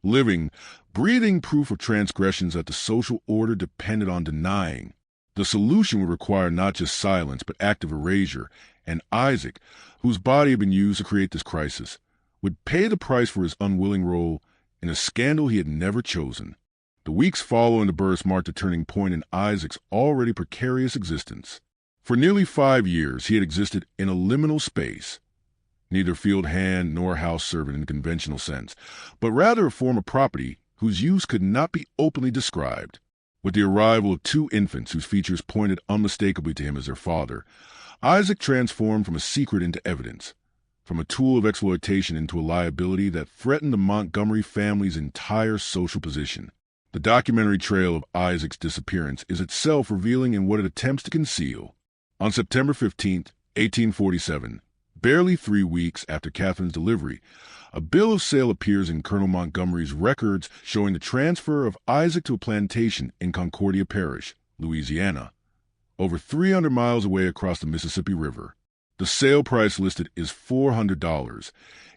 living, breathing proof of transgressions that the social order depended on denying. The solution would require not just silence but active erasure, and Isaac, whose body had been used to create this crisis, would pay the price for his unwilling role in a scandal he had never chosen. The weeks following the births marked a turning point in Isaac's already precarious existence. For nearly 5 years, he had existed in a liminal space, neither field hand nor house servant in the conventional sense, but rather a form of property whose use could not be openly described. With the arrival of 2 infants whose features pointed unmistakably to him as their father, Isaac transformed from a secret into evidence, from a tool of exploitation into a liability that threatened the Montgomery family's entire social position. The documentary trail of Isaac's disappearance is itself revealing in what it attempts to conceal. On September 15, 1847, barely 3 weeks after Catherine's delivery, a bill of sale appears in Colonel Montgomery's records showing the transfer of Isaac to a plantation in Concordia Parish, Louisiana, over 300 miles away across the Mississippi River. The sale price listed is $400,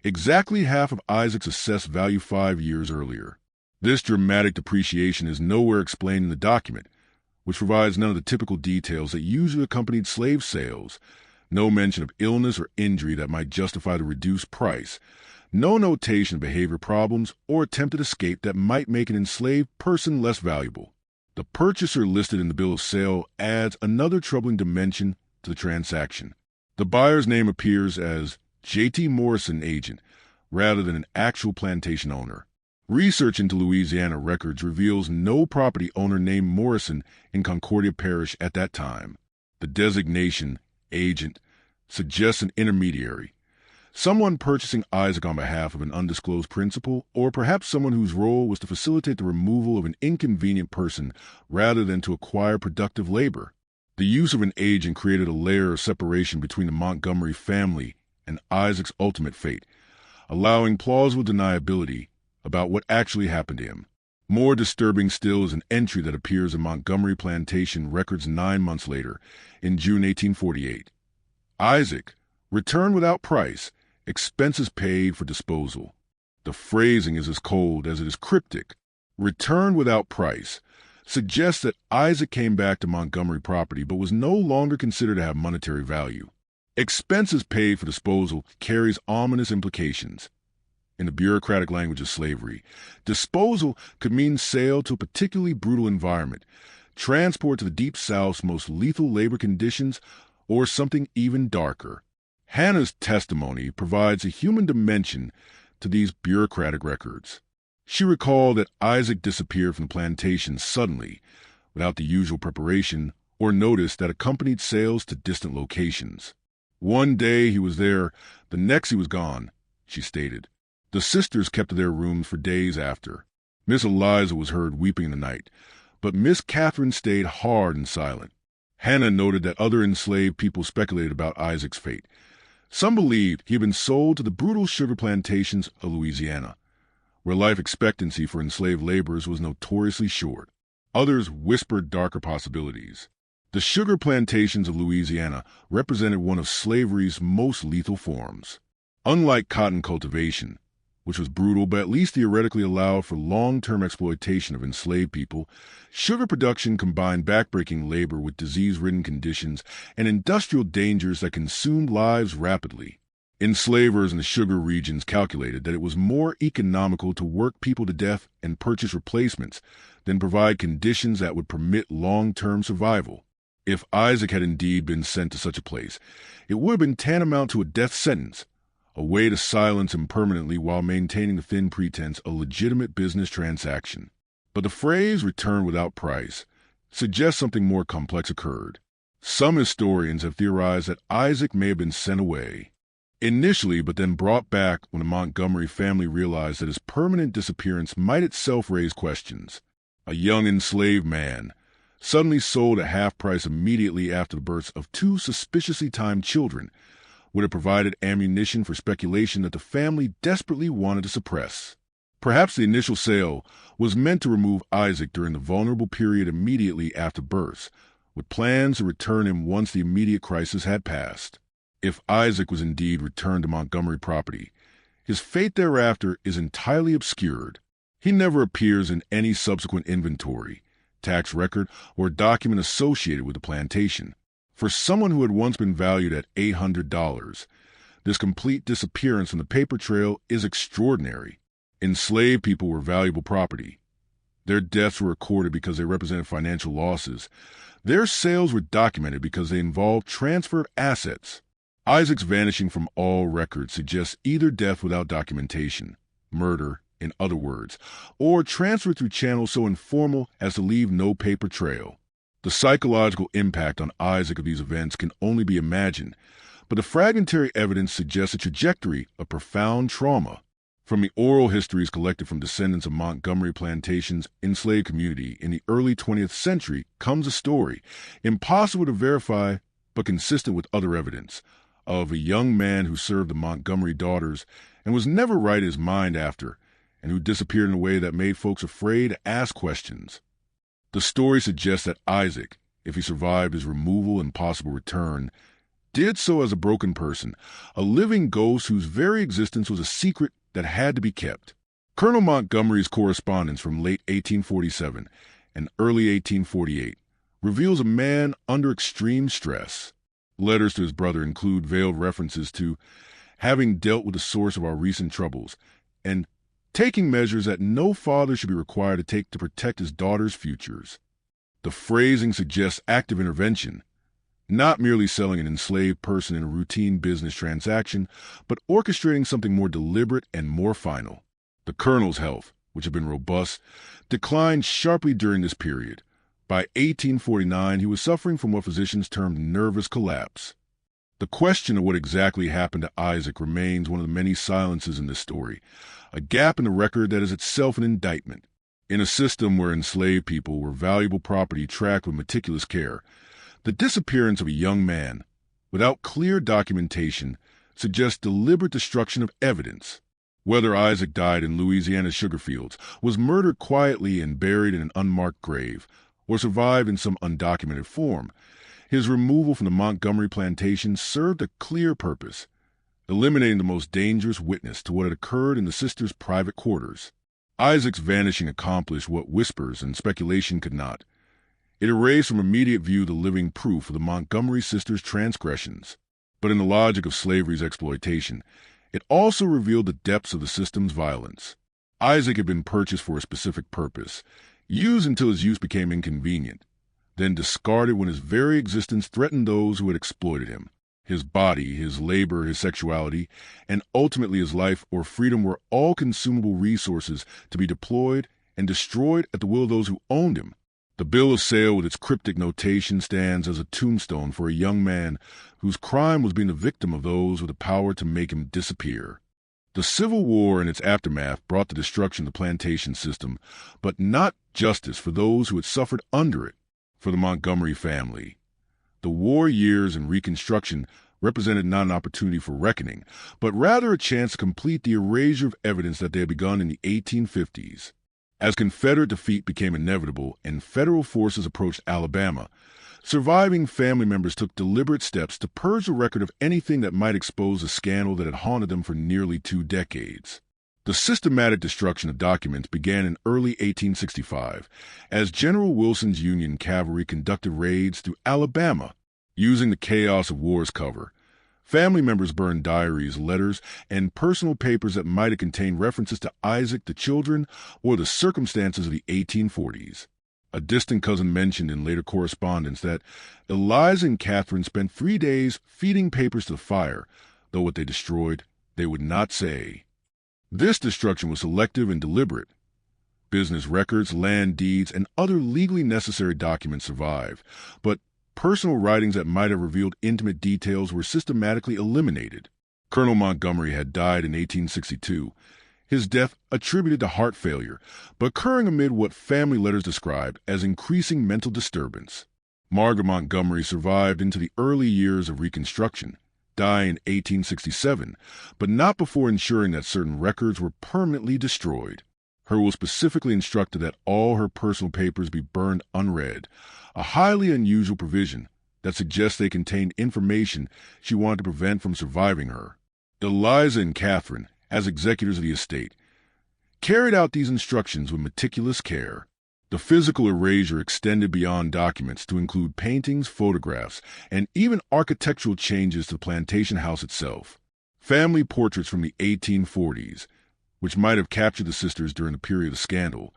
exactly half of Isaac's assessed value 5 years earlier. This dramatic depreciation is nowhere explained in the document, which provides none of the typical details that usually accompanied slave sales. No mention of illness or injury that might justify the reduced price. No notation of behavior problems or attempted escape that might make an enslaved person less valuable. The purchaser listed in the bill of sale adds another troubling dimension to the transaction. The buyer's name appears as J.T. Morrison agent rather than an actual plantation owner. Research into Louisiana records reveals no property owner named Morrison in Concordia Parish at that time. The designation, agent, suggests an intermediary, someone purchasing Isaac on behalf of an undisclosed principal, or perhaps someone whose role was to facilitate the removal of an inconvenient person rather than to acquire productive labor. The use of an agent created a layer of separation between the Montgomery family and Isaac's ultimate fate, allowing plausible deniability about what actually happened to him. More disturbing still is an entry that appears in Montgomery Plantation records 9 months later, in June 1848. Isaac, returned without price, expenses paid for disposal. The phrasing is as cold as it is cryptic. Returned without price suggests that Isaac came back to Montgomery property but was no longer considered to have monetary value. Expenses paid for disposal carries ominous implications. In the bureaucratic language of slavery, disposal could mean sale to a particularly brutal environment, transport to the Deep South's most lethal labor conditions, or something even darker. Hannah's testimony provides a human dimension to these bureaucratic records. She recalled that Isaac disappeared from the plantation suddenly, without the usual preparation or notice that accompanied sales to distant locations. One day he was there, the next he was gone, she stated. The sisters kept to their rooms for days after. Miss Eliza was heard weeping in the night, but Miss Catherine stayed hard and silent. Hannah noted that other enslaved people speculated about Isaac's fate. Some believed he had been sold to the brutal sugar plantations of Louisiana, where life expectancy for enslaved laborers was notoriously short. Others whispered darker possibilities. The sugar plantations of Louisiana represented one of slavery's most lethal forms. Unlike cotton cultivation, which was brutal but at least theoretically allowed for long-term exploitation of enslaved people, sugar production combined backbreaking labor with disease-ridden conditions and industrial dangers that consumed lives rapidly. Enslavers in the sugar regions calculated that it was more economical to work people to death and purchase replacements than provide conditions that would permit long-term survival. If Isaac had indeed been sent to such a place, it would have been tantamount to a death sentence, a way to silence him permanently while maintaining the thin pretense of a legitimate business transaction. But the phrase "return without price" suggests something more complex occurred. Some historians have theorized that Isaac may have been sent away initially, but then brought back when the Montgomery family realized that his permanent disappearance might itself raise questions. A young enslaved man, suddenly sold at half price immediately after the births of 2 suspiciously timed children, would have provided ammunition for speculation that the family desperately wanted to suppress. Perhaps the initial sale was meant to remove Isaac during the vulnerable period immediately after births, with plans to return him once the immediate crisis had passed. If Isaac was indeed returned to Montgomery property, his fate thereafter is entirely obscured. He never appears in any subsequent inventory, tax record, or document associated with the plantation. For someone who had once been valued at $800, this complete disappearance from the paper trail is extraordinary. Enslaved people were valuable property, Their deaths were recorded because they represented financial losses. Their sales were documented because they involved transfer of assets. Isaac's vanishing from all records suggests either death without documentation, murder, in other words, or transfer through channels so informal as to leave no paper trail. The psychological impact on Isaac of these events can only be imagined, but the fragmentary evidence suggests a trajectory of profound trauma. From the oral histories collected from descendants of Montgomery Plantation's enslaved community in the early 20th century comes a story, impossible to verify but consistent with other evidence, of a young man who served the Montgomery daughters and was never right in his mind after, and who disappeared in a way that made folks afraid to ask questions. The story suggests that Isaac, if he survived his removal and possible return, did so as a broken person, a living ghost whose very existence was a secret that had to be kept. Colonel Montgomery's correspondence from late 1847 and early 1848 reveals a man under extreme stress. Letters to his brother include veiled references to having dealt with the source of our recent troubles and taking measures that no father should be required to take to protect his daughter's futures. The phrasing suggests active intervention, not merely selling an enslaved person in a routine business transaction, but orchestrating something more deliberate and more final. The colonel's health, which had been robust, declined sharply during this period. By 1849, he was suffering from what physicians termed nervous collapse. The question of what exactly happened to Isaac remains one of the many silences in this story, a gap in the record that is itself an indictment. In a system where enslaved people were valuable property tracked with meticulous care, the disappearance of a young man, without clear documentation, suggests deliberate destruction of evidence. Whether Isaac died in Louisiana's sugar fields, was murdered quietly and buried in an unmarked grave, or survived in some undocumented form, his removal from the Montgomery plantation served a clear purpose, eliminating the most dangerous witness to what had occurred in the sisters' private quarters. Isaac's vanishing accomplished what whispers and speculation could not. It erased from immediate view the living proof of the Montgomery sisters' transgressions. But in the logic of slavery's exploitation, it also revealed the depths of the system's violence. Isaac had been purchased for a specific purpose, used until his use became inconvenient, then discarded when his very existence threatened those who had exploited him. His body, his labor, his sexuality, and ultimately his life or freedom were all consumable resources to be deployed and destroyed at the will of those who owned him. The bill of sale with its cryptic notation stands as a tombstone for a young man whose crime was being the victim of those with the power to make him disappear. The Civil War and its aftermath brought the destruction of the plantation system, but not justice for those who had suffered under it. For the Montgomery family, the war years and Reconstruction represented not an opportunity for reckoning, but rather a chance to complete the erasure of evidence that they had begun in the 1850s. As Confederate defeat became inevitable and federal forces approached Alabama, surviving family members took deliberate steps to purge the record of anything that might expose a scandal that had haunted them for nearly 2 decades. The systematic destruction of documents began in early 1865 as General Wilson's Union cavalry conducted raids through Alabama. Using the chaos of war as cover, family members burned diaries, letters, and personal papers that might have contained references to Isaac, the children, or the circumstances of the 1840s. A distant cousin mentioned in later correspondence that Eliza and Catherine spent 3 days feeding papers to the fire, though what they destroyed they would not say. This destruction was selective and deliberate. Business records, land deeds, and other legally necessary documents survived, but personal writings that might have revealed intimate details were systematically eliminated. Colonel Montgomery had died in 1862, his death attributed to heart failure, but occurring amid what family letters described as increasing mental disturbance. Margaret Montgomery survived into the early years of Reconstruction, dying in 1867, but not before ensuring that certain records were permanently destroyed. Her will specifically instructed that all her personal papers be burned unread, a highly unusual provision that suggests they contained information she wanted to prevent from surviving her. Eliza and Catherine, as executors of the estate, carried out these instructions with meticulous care. The physical erasure extended beyond documents to include paintings, photographs, and even architectural changes to the plantation house itself. Family portraits from the 1840s, which might have captured the sisters during the period of scandal,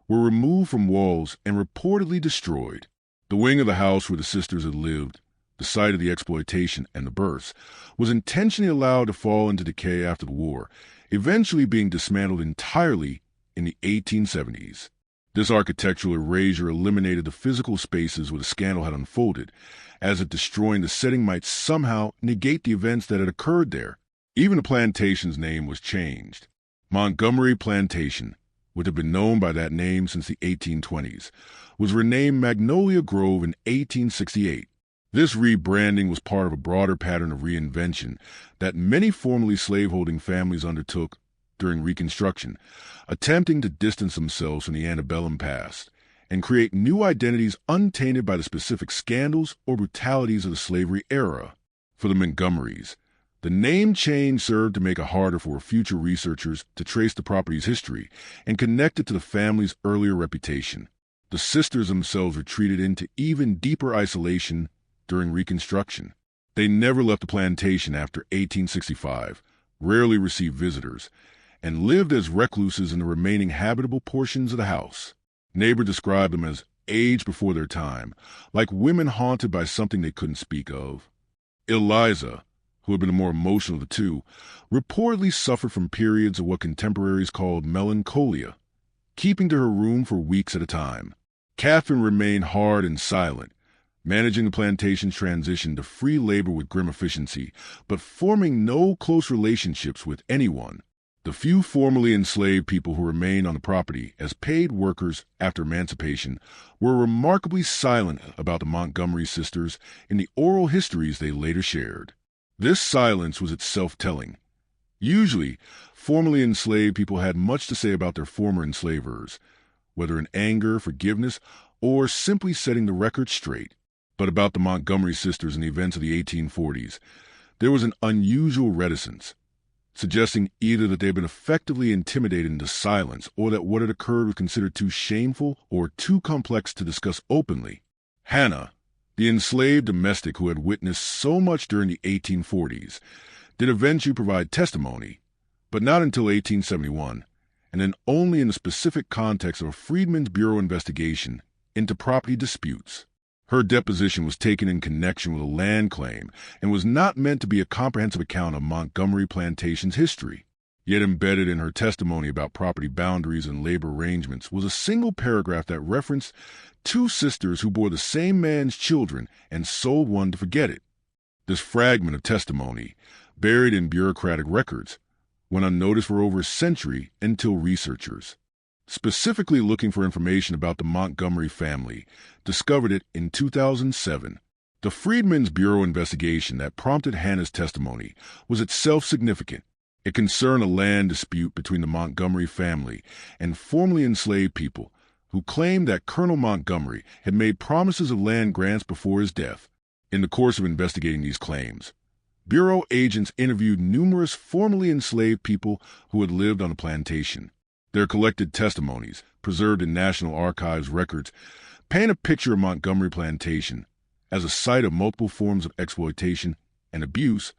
were removed from walls and reportedly destroyed. The wing of the house where the sisters had lived, the site of the exploitation and the births, was intentionally allowed to fall into decay after the war, eventually being dismantled entirely in the 1870s. This architectural erasure eliminated the physical spaces where the scandal had unfolded, as if destroying the setting might somehow negate the events that had occurred there. Even the plantation's name was changed. Montgomery Plantation, which had been known by that name since the 1820s, was renamed Magnolia Grove in 1868. This rebranding was part of a broader pattern of reinvention that many formerly slaveholding families undertook during Reconstruction, attempting to distance themselves from the antebellum past and create new identities untainted by the specific scandals or brutalities of the slavery era. For the Montgomerys, the name change served to make it harder for future researchers to trace the property's history and connect it to the family's earlier reputation. The sisters themselves retreated into even deeper isolation during Reconstruction. They never left the plantation after 1865, rarely received visitors, and lived as recluses in the remaining habitable portions of the house. Neighbors described them as aged before their time, like women haunted by something they couldn't speak of. Eliza, who had been the more emotional of the two, reportedly suffered from periods of what contemporaries called melancholia, keeping to her room for weeks at a time. Catherine remained hard and silent, managing the plantation's transition to free labor with grim efficiency, but forming no close relationships with anyone. The few formerly enslaved people who remained on the property as paid workers after emancipation were remarkably silent about the Montgomery sisters in the oral histories they later shared. This silence was itself telling. Usually, formerly enslaved people had much to say about their former enslavers, whether in anger, forgiveness, or simply setting the record straight. But about the Montgomery sisters and the events of the 1840s, there was an unusual reticence, suggesting either that they had been effectively intimidated into silence or that what had occurred was considered too shameful or too complex to discuss openly. Hannah, the enslaved domestic who had witnessed so much during the 1840s, did eventually provide testimony, but not until 1871, and then only in the specific context of a Freedmen's Bureau investigation into property disputes. Her deposition was taken in connection with a land claim and was not meant to be a comprehensive account of Montgomery Plantation's history. Yet embedded in her testimony about property boundaries and labor arrangements was a single paragraph that referenced two sisters who bore the same man's children and sold one to forget it. This fragment of testimony, buried in bureaucratic records, went unnoticed for over a century until researchers, specifically looking for information about the Montgomery family, discovered it in 2007. The Freedmen's Bureau investigation that prompted Hannah's testimony was itself significant. It concerned a land dispute between the Montgomery family and formerly enslaved people who claimed that Colonel Montgomery had made promises of land grants before his death. In the course of investigating these claims, Bureau agents interviewed numerous formerly enslaved people who had lived on the plantation. Their collected testimonies, preserved in National Archives records, paint a picture of Montgomery Plantation as a site of multiple forms of exploitation and abuse,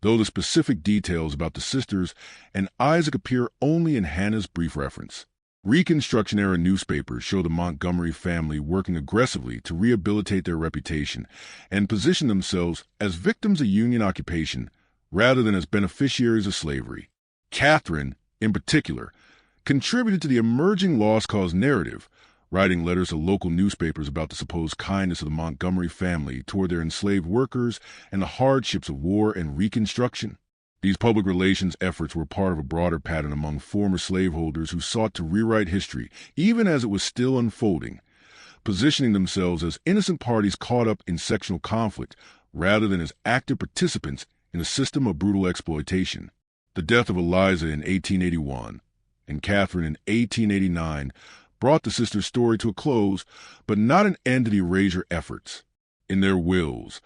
though the specific details about the sisters and Isaac appear only in Hannah's brief reference. Reconstruction-era newspapers show the Montgomery family working aggressively to rehabilitate their reputation and position themselves as victims of Union occupation rather than as beneficiaries of slavery. Catherine, in particular, contributed to the emerging lost cause narrative, writing letters to local newspapers about the supposed kindness of the Montgomery family toward their enslaved workers and the hardships of war and Reconstruction. These public relations efforts were part of a broader pattern among former slaveholders who sought to rewrite history, even as it was still unfolding, positioning themselves as innocent parties caught up in sectional conflict rather than as active participants in a system of brutal exploitation. The death of Eliza in 1881 and Catherine in 1889 brought the sisters' story to a close, but not an end to the erasure efforts. In their wills,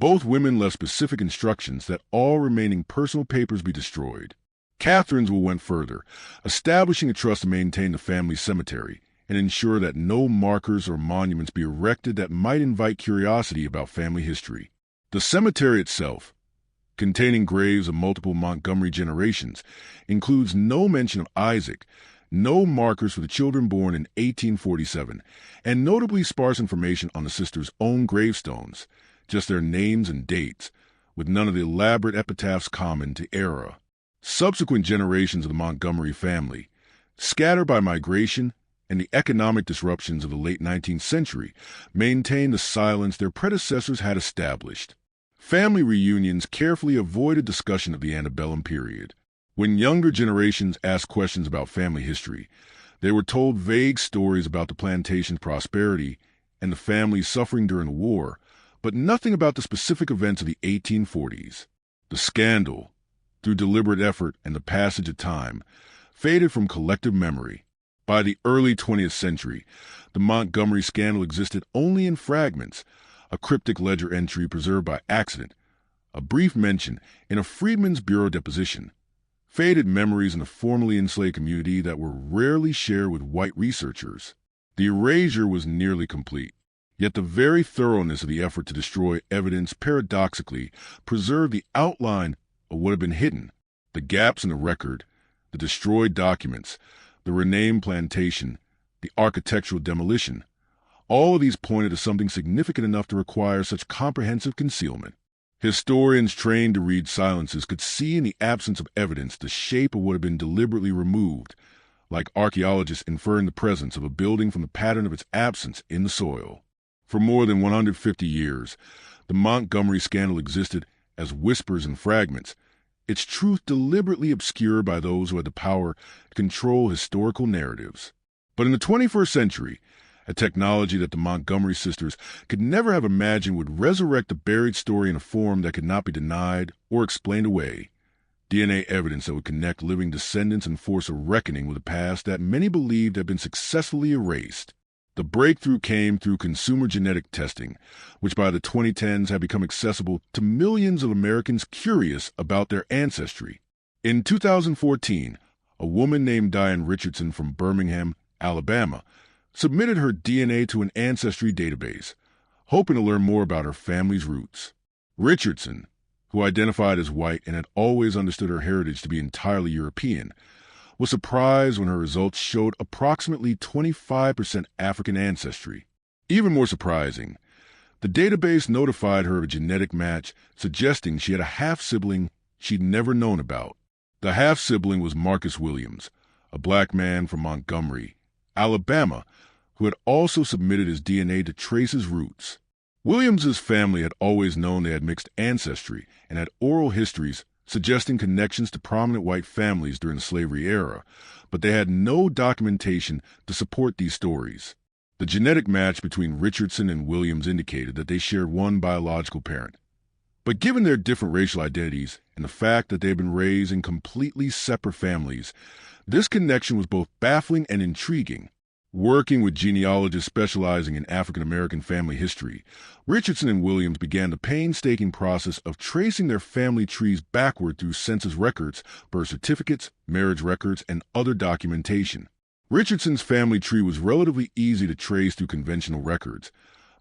both women left specific instructions that all remaining personal papers be destroyed. Catherine's will went further, establishing a trust to maintain the family cemetery and ensure that no markers or monuments be erected that might invite curiosity about family history. The cemetery itself, containing graves of multiple Montgomery generations, includes no mention of Isaac, no markers for the children born in 1847, and notably sparse information on the sisters' own gravestones, just their names and dates, with none of the elaborate epitaphs common to era. Subsequent generations of the Montgomery family, scattered by migration and the economic disruptions of the late 19th century, maintained the silence their predecessors had established. Family reunions carefully avoided discussion of the antebellum period. When younger generations asked questions about family history, they were told vague stories about the plantation's prosperity and the family's suffering during the war, but nothing about the specific events of the 1840s. The scandal, through deliberate effort and the passage of time, faded from collective memory. By the early 20th century, the Montgomery scandal existed only in fragments, a cryptic ledger entry preserved by accident, a brief mention in a Freedmen's Bureau deposition, faded memories in the formerly enslaved community that were rarely shared with white researchers. The erasure was nearly complete, yet the very thoroughness of the effort to destroy evidence paradoxically preserved the outline of what had been hidden, the gaps in the record, the destroyed documents, the renamed plantation, the architectural demolition. All of these pointed to something significant enough to require such comprehensive concealment. Historians trained to read silences could see in the absence of evidence the shape of what had been deliberately removed, like archaeologists inferring the presence of a building from the pattern of its absence in the soil. For more than 150 years, the Montgomery scandal existed as whispers and fragments, its truth deliberately obscured by those who had the power to control historical narratives. But in the 21st century, a technology that the Montgomery sisters could never have imagined would resurrect the buried story in a form that could not be denied or explained away. DNA evidence that would connect living descendants and force a reckoning with a past that many believed had been successfully erased. The breakthrough came through consumer genetic testing, which by the 2010s had become accessible to millions of Americans curious about their ancestry. In 2014, a woman named Diane Richardson from Birmingham, Alabama, submitted her DNA to an ancestry database, hoping to learn more about her family's roots. Richardson, who identified as white and had always understood her heritage to be entirely European, was surprised when her results showed approximately 25% African ancestry. Even more surprising, the database notified her of a genetic match suggesting she had a half-sibling she'd never known about. The half-sibling was Marcus Williams, a black man from Montgomery, Alabama, who had also submitted his DNA to trace his roots. Williams's family had always known they had mixed ancestry and had oral histories suggesting connections to prominent white families during the slavery era, but they had no documentation to support these stories. The genetic match between Richardson and Williams indicated that they shared one biological parent. But given their different racial identities and the fact that they had been raised in completely separate families, this connection was both baffling and intriguing. Working with genealogists specializing in African American family history, Richardson and Williams began the painstaking process of tracing their family trees backward through census records, birth certificates, marriage records, and other documentation. Richardson's family tree was relatively easy to trace through conventional records.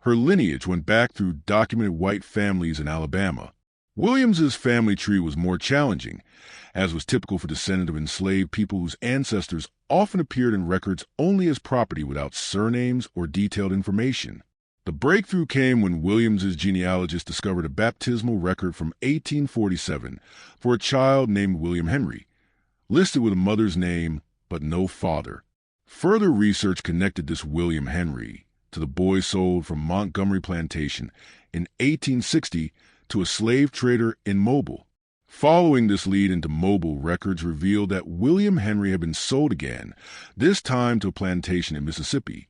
Her lineage went back through documented white families in Alabama. Williams's family tree was more challenging, as was typical for descendants of enslaved people whose ancestors often appeared in records only as property without surnames or detailed information. The breakthrough came when Williams's genealogist discovered a baptismal record from 1847 for a child named William Henry, listed with a mother's name but no father. Further research connected this William Henry to the boy sold from Montgomery Plantation in 1860 to a slave trader in Mobile. Following this lead into Mobile, records revealed that William Henry had been sold again, this time to a plantation in Mississippi,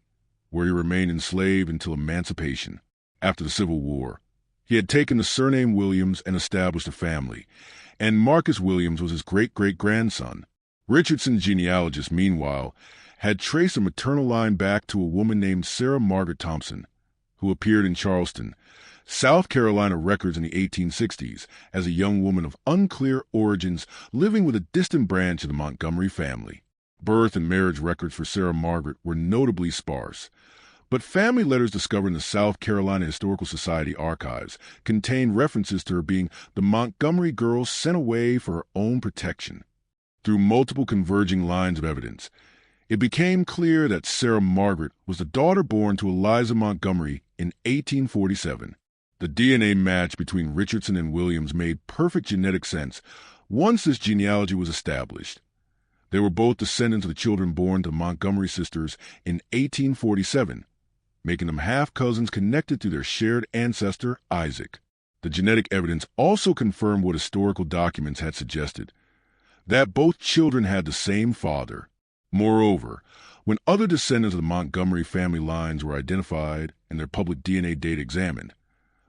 where he remained enslaved until emancipation. After the Civil War, he had taken the surname Williams and established a family, and Marcus Williams was his great-great-grandson. Richardson's genealogist, meanwhile, had traced a maternal line back to a woman named Sarah Margaret Thompson, who appeared in Charleston, South Carolina records in the 1860s as a young woman of unclear origins living with a distant branch of the Montgomery family. Birth and marriage records for Sarah Margaret were notably sparse, but family letters discovered in the South Carolina Historical Society archives contained references to her being the Montgomery girl sent away for her own protection. Through multiple converging lines of evidence, It became clear that Sarah Margaret was the daughter born to Eliza Montgomery in 1847. The DNA match between Richardson and Williams made perfect genetic sense once this genealogy was established. They were both descendants of the children born to Montgomery sisters in 1847, making them half-cousins connected to their shared ancestor, Isaac. The genetic evidence also confirmed what historical documents had suggested, that both children had the same father. Moreover, when other descendants of the Montgomery family lines were identified and their public DNA data examined,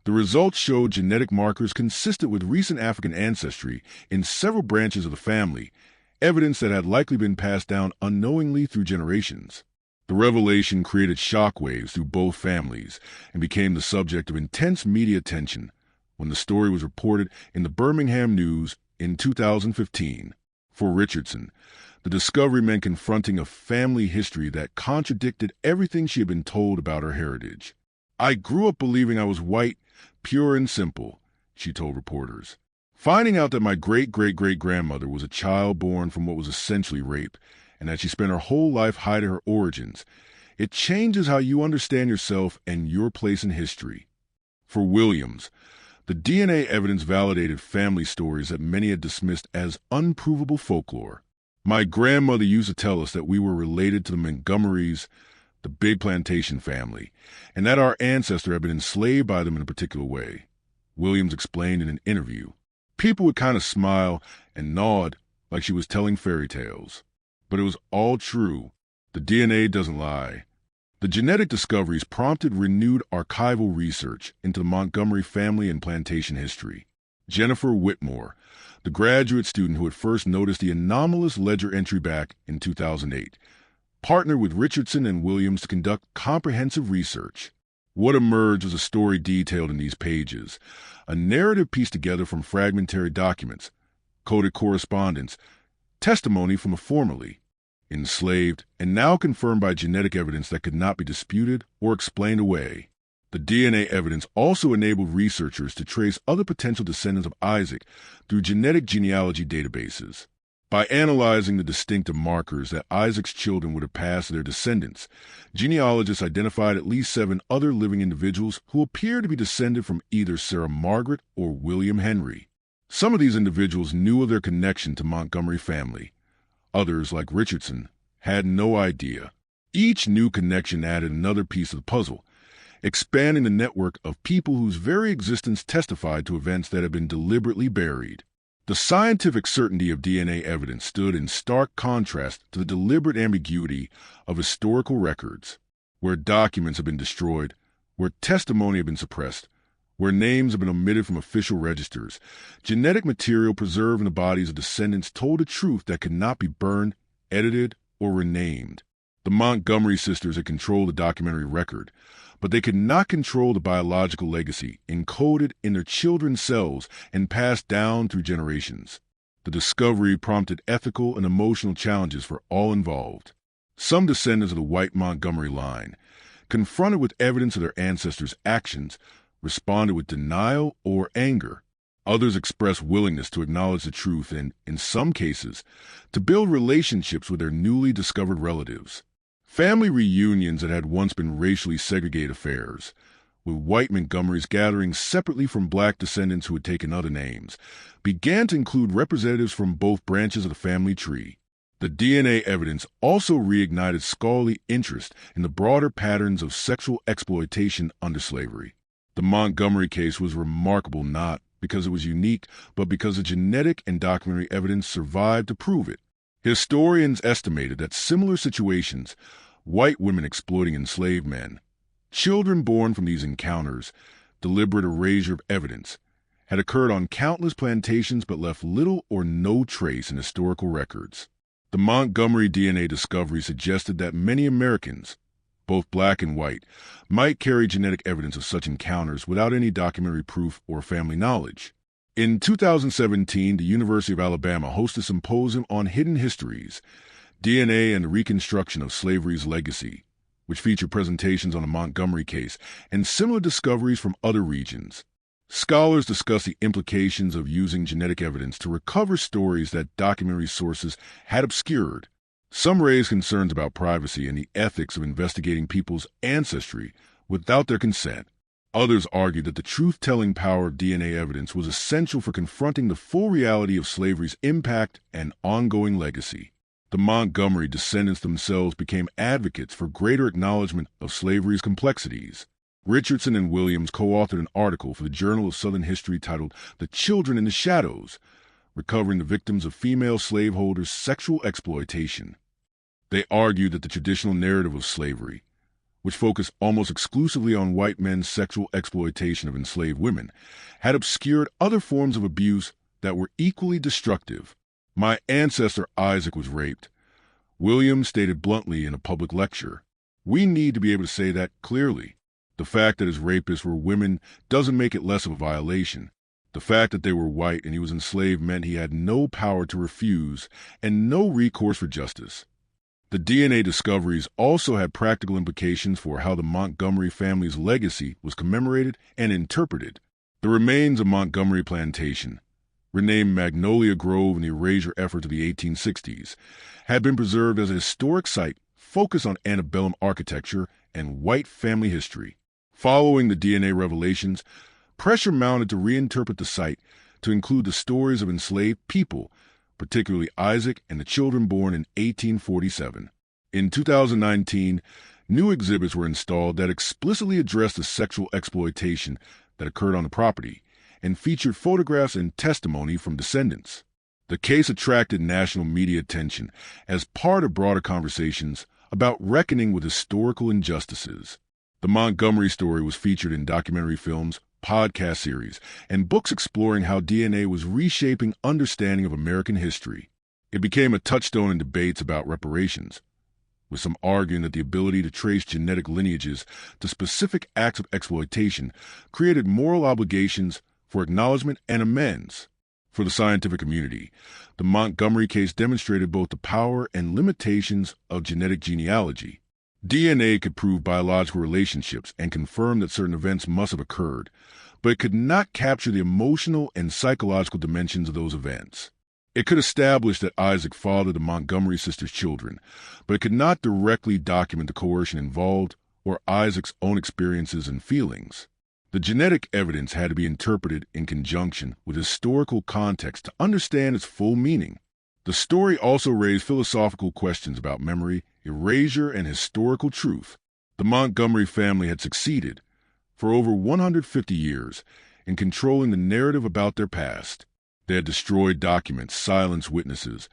the results showed genetic markers consistent with recent African ancestry in several branches of the family, evidence that had likely been passed down unknowingly through generations. The revelation created shockwaves through both families and became the subject of intense media attention when the story was reported in the Birmingham News in 2015. For Richardson, the discovery meant confronting a family history that contradicted everything she had been told about her heritage. "I grew up believing I was white, pure and simple," she told reporters. Finding out that my great-great-great-grandmother was a child born from what was essentially rape, and that she spent her whole life hiding her origins, it changes how you understand yourself and your place in history. For Williams, the DNA evidence validated family stories that many had dismissed as unprovable folklore. "My grandmother used to tell us that we were related to the Montgomerys, the big plantation family, and that our ancestor had been enslaved by them in a particular way," Williams explained in an interview. People would kind of smile and nod like she was telling fairy tales. But it was all true. The DNA doesn't lie. The genetic discoveries prompted renewed archival research into the Montgomery family and plantation history. Jennifer Whitmore, the graduate student who had first noticed the anomalous ledger entry back in 2008, partnered with Richardson and Williams to conduct comprehensive research. What emerged was a story detailed in these pages, a narrative pieced together from fragmentary documents, coded correspondence, testimony from the formerly enslaved, and now confirmed by genetic evidence that could not be disputed or explained away. The DNA evidence also enabled researchers to trace other potential descendants of Isaac through genetic genealogy databases. By analyzing the distinctive markers that Isaac's children would have passed to their descendants, genealogists identified at least 7 other living individuals who appeared to be descended from either Sarah Margaret or William Henry. Some of these individuals knew of their connection to Montgomery family. Others, like Richardson, had no idea. Each new connection added another piece of the puzzle, expanding the network of people whose very existence testified to events that had been deliberately buried. The scientific certainty of DNA evidence stood in stark contrast to the deliberate ambiguity of historical records, where documents have been destroyed, where testimony had been suppressed, where names have been omitted from official registers. Genetic material preserved in the bodies of descendants told a truth that could not be burned, edited, or renamed. The Montgomery sisters had controlled the documentary record, but they could not control the biological legacy encoded in their children's cells and passed down through generations. The discovery prompted ethical and emotional challenges for all involved. Some descendants of the white Montgomery line, confronted with evidence of their ancestors' actions, responded with denial or anger. Others expressed willingness to acknowledge the truth and, in some cases, to build relationships with their newly discovered relatives. Family reunions that had once been racially segregated affairs, with white Montgomerys gathering separately from black descendants who had taken other names, began to include representatives from both branches of the family tree. The DNA evidence also reignited scholarly interest in the broader patterns of sexual exploitation under slavery. The Montgomery case was remarkable not because it was unique, but because the genetic and documentary evidence survived to prove it. Historians estimated that similar situations, white women exploiting enslaved men, children born from these encounters, deliberate erasure of evidence, had occurred on countless plantations but left little or no trace in historical records. The Montgomery DNA discovery suggested that many Americans, both black and white, might carry genetic evidence of such encounters without any documentary proof or family knowledge. In 2017, the University of Alabama hosted a symposium on hidden histories, DNA and the Reconstruction of Slavery's Legacy, which featured presentations on the Montgomery case and similar discoveries from other regions. Scholars discussed the implications of using genetic evidence to recover stories that documentary sources had obscured. Some raised concerns about privacy and the ethics of investigating people's ancestry without their consent. Others argued that the truth-telling power of DNA evidence was essential for confronting the full reality of slavery's impact and ongoing legacy. The Montgomery descendants themselves became advocates for greater acknowledgement of slavery's complexities. Richardson and Williams co-authored an article for the Journal of Southern History titled "The Children in the Shadows," recovering the victims of female slaveholders' sexual exploitation. They argued that the traditional narrative of slavery, which focused almost exclusively on white men's sexual exploitation of enslaved women, had obscured other forms of abuse that were equally destructive. "My ancestor Isaac was raped," Williams stated bluntly in a public lecture. "We need to be able to say that clearly. The fact that his rapists were women doesn't make it less of a violation. The fact that they were white and he was enslaved meant he had no power to refuse and no recourse for justice." The DNA discoveries also had practical implications for how the Montgomery family's legacy was commemorated and interpreted. The remains of Montgomery Plantation, renamed Magnolia Grove in the erasure efforts of the 1860s, had been preserved as a historic site focused on antebellum architecture and white family history. Following the DNA revelations, pressure mounted to reinterpret the site to include the stories of enslaved people, particularly Isaac and the children born in 1847. In 2019, new exhibits were installed that explicitly addressed the sexual exploitation that occurred on the property and featured photographs and testimony from descendants. The case attracted national media attention as part of broader conversations about reckoning with historical injustices. The Montgomery story was featured in documentary films, podcast series, and books exploring how DNA was reshaping understanding of American history. It became a touchstone in debates about reparations, with some arguing that the ability to trace genetic lineages to specific acts of exploitation created moral obligations for acknowledgement and amends. For the scientific community, the Montgomery case demonstrated both the power and limitations of genetic genealogy. DNA could prove biological relationships and confirm that certain events must have occurred, but it could not capture the emotional and psychological dimensions of those events. It could establish that Isaac fathered the Montgomery sisters' children, but it could not directly document the coercion involved or Isaac's own experiences and feelings. The genetic evidence had to be interpreted in conjunction with historical context to understand its full meaning. The story also raised philosophical questions about memory, erasure, and historical truth. The Montgomery family had succeeded, for over 150 years, in controlling the narrative about their past. They had destroyed documents, silenced witnesses,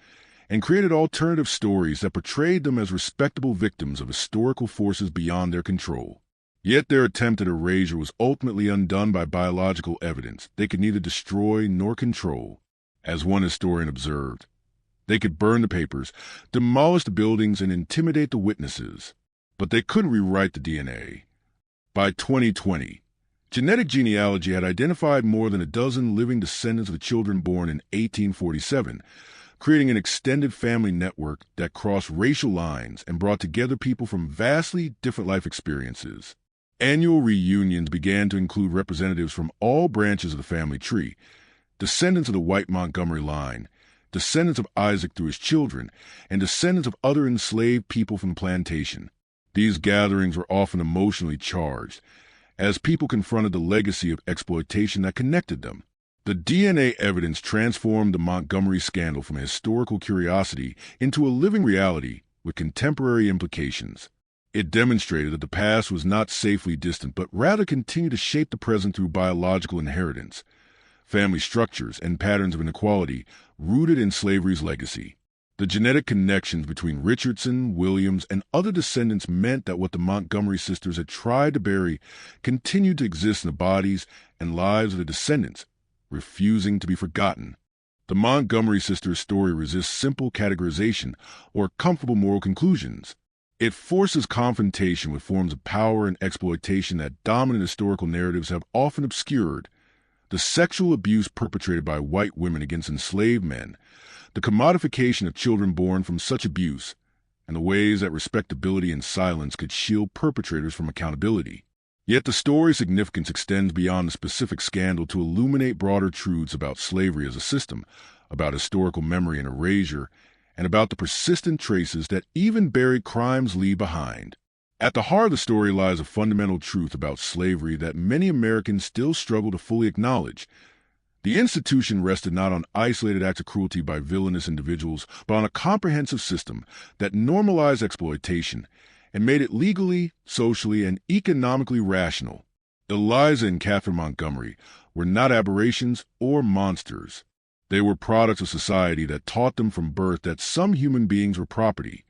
and created alternative stories that portrayed them as respectable victims of historical forces beyond their control. Yet their attempt at erasure was ultimately undone by biological evidence they could neither destroy nor control. As one historian observed, they could burn the papers, demolish the buildings, and intimidate the witnesses, but they couldn't rewrite the DNA. By 2020, genetic genealogy had identified more than a dozen living descendants of the children born in 1847, creating an extended family network that crossed racial lines and brought together people from vastly different life experiences. Annual reunions began to include representatives from all branches of the family tree, descendants of the white Montgomery line, descendants of Isaac through his children, and descendants of other enslaved people from the plantation. These gatherings were often emotionally charged, as people confronted the legacy of exploitation that connected them. The DNA evidence transformed the Montgomery scandal from a historical curiosity into a living reality with contemporary implications. It demonstrated that the past was not safely distant, but rather continued to shape the present through biological inheritance, family structures, and patterns of inequality rooted in slavery's legacy. The genetic connections between Richardson, Williams, and other descendants meant that what the Montgomery sisters had tried to bury continued to exist in the bodies and lives of the descendants, refusing to be forgotten. The Montgomery sisters' story resists simple categorization or comfortable moral conclusions. It forces confrontation with forms of power and exploitation that dominant historical narratives have often obscured. The sexual abuse perpetrated by white women against enslaved men, the commodification of children born from such abuse, and the ways that respectability and silence could shield perpetrators from accountability. Yet the story's significance extends beyond the specific scandal to illuminate broader truths about slavery as a system, about historical memory and erasure, and about the persistent traces that even buried crimes leave behind. At the heart of the story lies a fundamental truth about slavery that many Americans still struggle to fully acknowledge. The institution rested not on isolated acts of cruelty by villainous individuals, but on a comprehensive system that normalized exploitation and made it legally, socially, and economically rational. Eliza and Catherine Montgomery were not aberrations or monsters. They were products of society that taught them from birth that some human beings were property,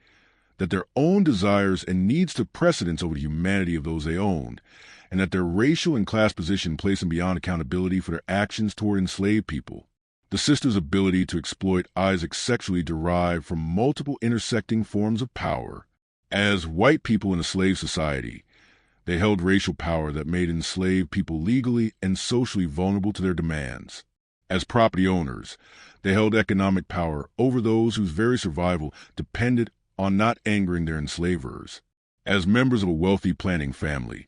that their own desires and needs took precedence over the humanity of those they owned, and that their racial and class position placed them beyond accountability for their actions toward enslaved people. The sisters' ability to exploit Isaac sexually derived from multiple intersecting forms of power. As white people in a slave society, they held racial power that made enslaved people legally and socially vulnerable to their demands. As property owners, they held economic power over those whose very survival depended on not angering their enslavers. As members of a wealthy planting family,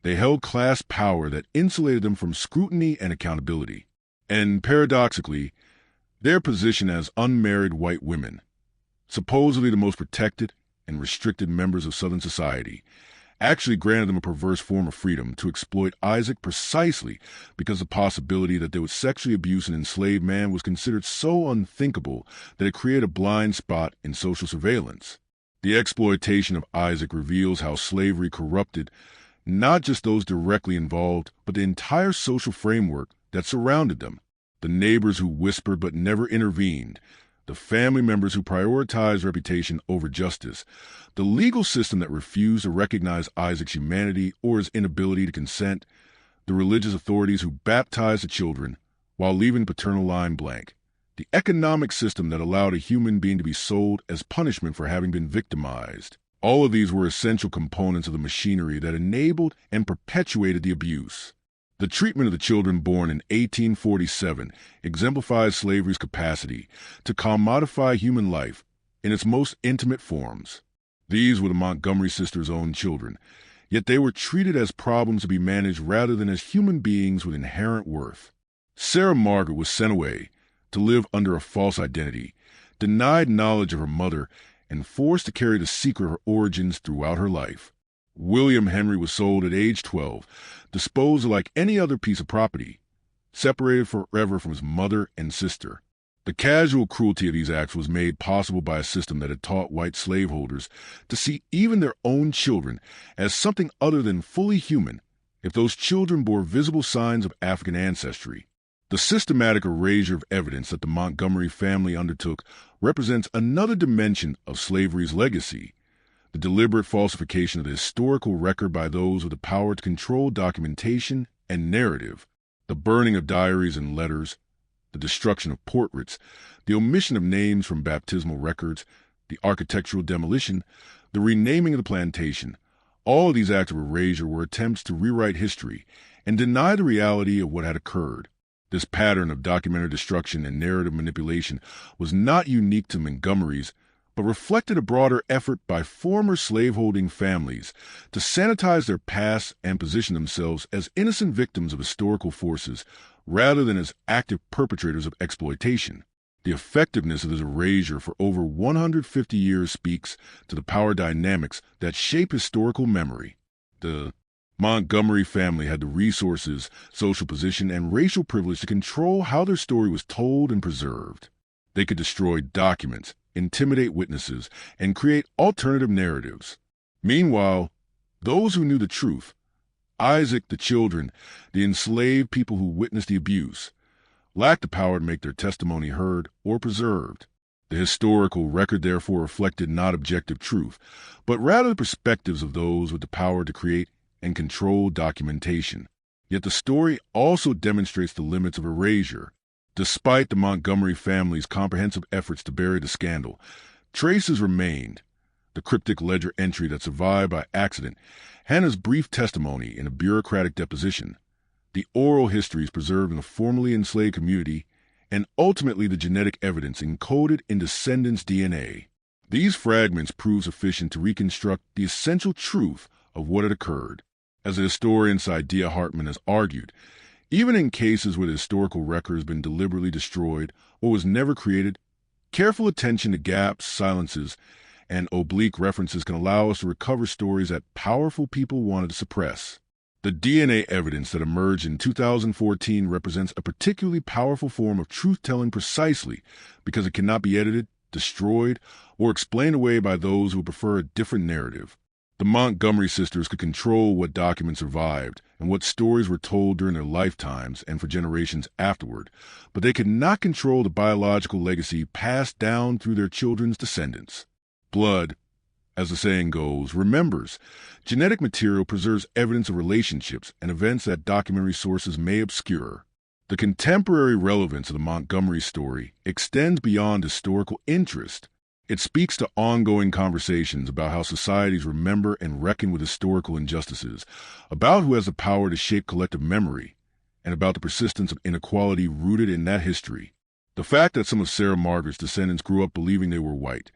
they held class power that insulated them from scrutiny and accountability. And paradoxically, their position as unmarried white women, supposedly the most protected and restricted members of Southern society, actually granted them a perverse form of freedom to exploit Isaac precisely because the possibility that they would sexually abuse an enslaved man was considered so unthinkable that it created a blind spot in social surveillance. The exploitation of Isaac reveals how slavery corrupted not just those directly involved, but the entire social framework that surrounded them. The neighbors who whispered but never intervened, the family members who prioritized reputation over justice, the legal system that refused to recognize Isaac's humanity or his inability to consent, the religious authorities who baptized the children while leaving the paternal line blank, the economic system that allowed a human being to be sold as punishment for having been victimized. All of these were essential components of the machinery that enabled and perpetuated the abuse. The treatment of the children born in 1847 exemplifies slavery's capacity to commodify human life in its most intimate forms. These were the Montgomery sisters' own children, yet they were treated as problems to be managed rather than as human beings with inherent worth. Sarah Margaret was sent away to live under a false identity, denied knowledge of her mother, and forced to carry the secret of her origins throughout her life. William Henry was sold at age 12, disposed of like any other piece of property, separated forever from his mother and sister. The casual cruelty of these acts was made possible by a system that had taught white slaveholders to see even their own children as something other than fully human if those children bore visible signs of African ancestry. The systematic erasure of evidence that the Montgomery family undertook represents another dimension of slavery's legacy, the deliberate falsification of the historical record by those with the power to control documentation and narrative, the burning of diaries and letters, the destruction of portraits, the omission of names from baptismal records, the architectural demolition, the renaming of the plantation. All of these acts of erasure were attempts to rewrite history and deny the reality of what had occurred. This pattern of documentary destruction and narrative manipulation was not unique to Montgomery's, but reflected a broader effort by former slaveholding families to sanitize their past and position themselves as innocent victims of historical forces rather than as active perpetrators of exploitation. The effectiveness of this erasure for over 150 years speaks to the power dynamics that shape historical memory. The Montgomery family had the resources, social position, and racial privilege to control how their story was told and preserved. They could destroy documents, intimidate witnesses, and create alternative narratives. Meanwhile, those who knew the truth, Isaac, the children, the enslaved people who witnessed the abuse, lacked the power to make their testimony heard or preserved. The historical record therefore reflected not objective truth, but rather the perspectives of those with the power to create and control documentation. Yet the story also demonstrates the limits of erasure. Despite the Montgomery family's comprehensive efforts to bury the scandal, traces remained. The cryptic ledger entry that survived by accident, Hannah's brief testimony in a bureaucratic deposition, the oral histories preserved in the formerly enslaved community, and ultimately the genetic evidence encoded in descendants' DNA. These fragments prove sufficient to reconstruct the essential truth of what had occurred. As the historian Saidiya Hartman has argued, even in cases where the historical record has been deliberately destroyed or was never created, Careful attention to gaps, silences, and oblique references can allow us to recover stories that powerful people wanted to suppress. The DNA evidence that emerged in 2014 represents a particularly powerful form of truth-telling precisely because it cannot be edited, destroyed, or explained away by those who prefer a different narrative. The Montgomery sisters could control what documents survived and what stories were told during their lifetimes and for generations afterward, but they could not control the biological legacy passed down through their children's descendants. Blood, as the saying goes, remembers. Genetic material preserves evidence of relationships and events that documentary sources may obscure. The contemporary relevance of the Montgomery story extends beyond historical interest. It speaks to ongoing conversations about how societies remember and reckon with historical injustices, about who has the power to shape collective memory, and about the persistence of inequality rooted in that history. The fact that some of Sarah Margaret's descendants grew up believing they were white,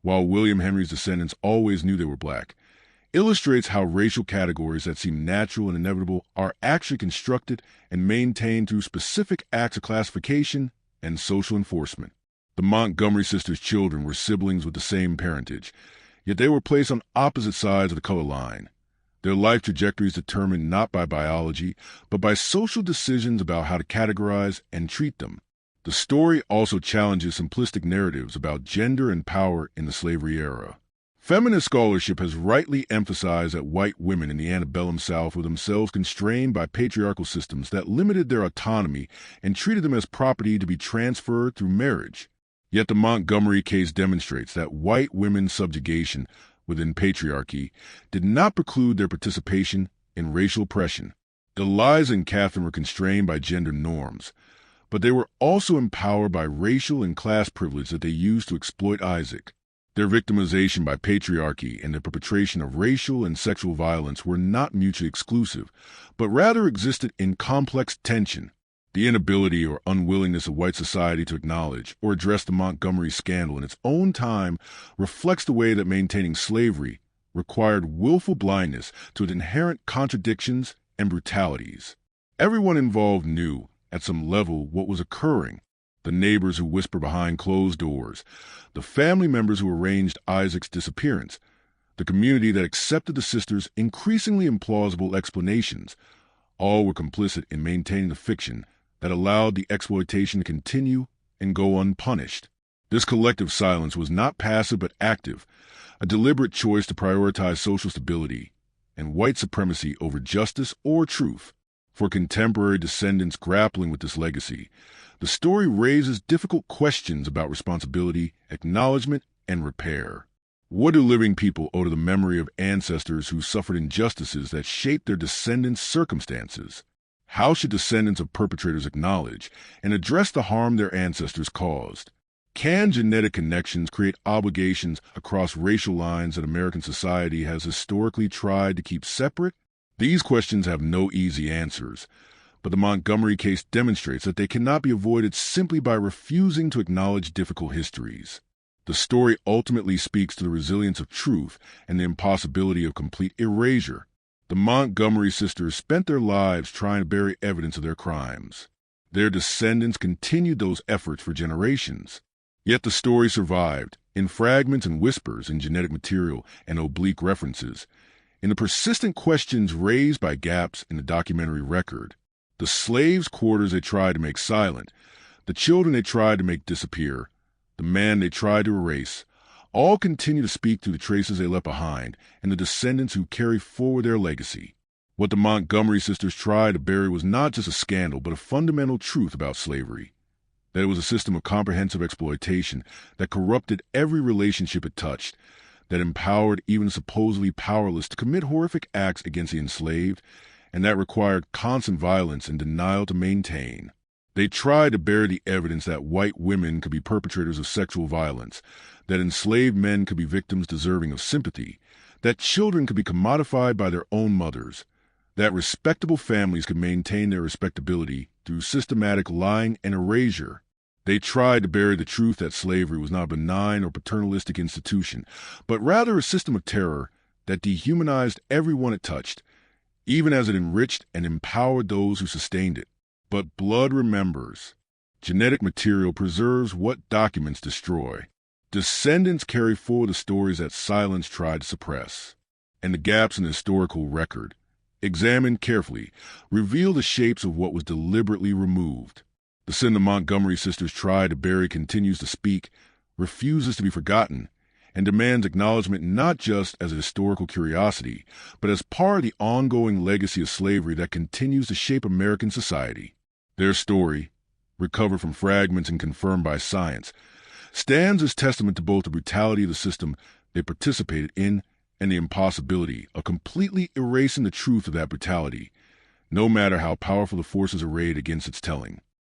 while William Henry's descendants always knew they were black, illustrates how racial categories that seem natural and inevitable are actually constructed and maintained through specific acts of classification and social enforcement. The Montgomery sisters' children were siblings with the same parentage, yet they were placed on opposite sides of the color line. Their life trajectories determined not by biology, but by social decisions about how to categorize and treat them. The story also challenges simplistic narratives about gender and power in the slavery era. Feminist scholarship has rightly emphasized that white women in the antebellum South were themselves constrained by patriarchal systems that limited their autonomy and treated them as property to be transferred through marriage. Yet the Montgomery case demonstrates that white women's subjugation within patriarchy did not preclude their participation in racial oppression. Eliza and Catherine were constrained by gender norms, but they were also empowered by racial and class privilege that they used to exploit Isaac. Their victimization by patriarchy and the perpetration of racial and sexual violence were not mutually exclusive, but rather existed in complex tension. The inability or unwillingness of white society to acknowledge or address the Montgomery scandal in its own time reflects the way that maintaining slavery required willful blindness to its inherent contradictions and brutalities. Everyone involved knew, at some level, what was occurring. The neighbors who whispered behind closed doors, the family members who arranged Isaac's disappearance, the community that accepted the sisters' increasingly implausible explanations, all were complicit in maintaining the fiction that allowed the exploitation to continue and go unpunished. This collective silence was not passive but active, a deliberate choice to prioritize social stability and white supremacy over justice or truth. For contemporary descendants grappling with this legacy, the story raises difficult questions about responsibility, acknowledgement, and repair. What do living people owe to the memory of ancestors who suffered injustices that shaped their descendants' circumstances? How should descendants of perpetrators acknowledge and address the harm their ancestors caused? Can genetic connections create obligations across racial lines that American society has historically tried to keep separate? These questions have no easy answers, but the Montgomery case demonstrates that they cannot be avoided simply by refusing to acknowledge difficult histories. The story ultimately speaks to the resilience of truth and the impossibility of complete erasure. The Montgomery sisters spent their lives trying to bury evidence of their crimes. Their descendants continued those efforts for generations. Yet the story survived, in fragments and whispers in genetic material and oblique references, in the persistent questions raised by gaps in the documentary record. The slaves' quarters they tried to make silent, the children they tried to make disappear, the man they tried to erase, all continue to speak through the traces they left behind and the descendants who carry forward their legacy. What the Montgomery sisters tried to bury was not just a scandal, but a fundamental truth about slavery. That it was a system of comprehensive exploitation that corrupted every relationship it touched, that empowered even supposedly powerless to commit horrific acts against the enslaved, and that required constant violence and denial to maintain. They tried to bury the evidence that white women could be perpetrators of sexual violence, that enslaved men could be victims deserving of sympathy, that children could be commodified by their own mothers, that respectable families could maintain their respectability through systematic lying and erasure. They tried to bury the truth that slavery was not a benign or paternalistic institution, but rather a system of terror that dehumanized everyone it touched, even as it enriched and empowered those who sustained it. But blood remembers. Genetic material preserves what documents destroy. Descendants carry forward the stories that silence tried to suppress. And the gaps in the historical record, examined carefully, reveal the shapes of what was deliberately removed. The sin the Montgomery sisters tried to bury continues to speak, refuses to be forgotten, and demands acknowledgement not just as a historical curiosity, but as part of the ongoing legacy of slavery that continues to shape American society. Their story, recovered from fragments and confirmed by science, stands as testament to both the brutality of the system they participated in and the impossibility of completely erasing the truth of that brutality, no matter how powerful the forces arrayed against its telling.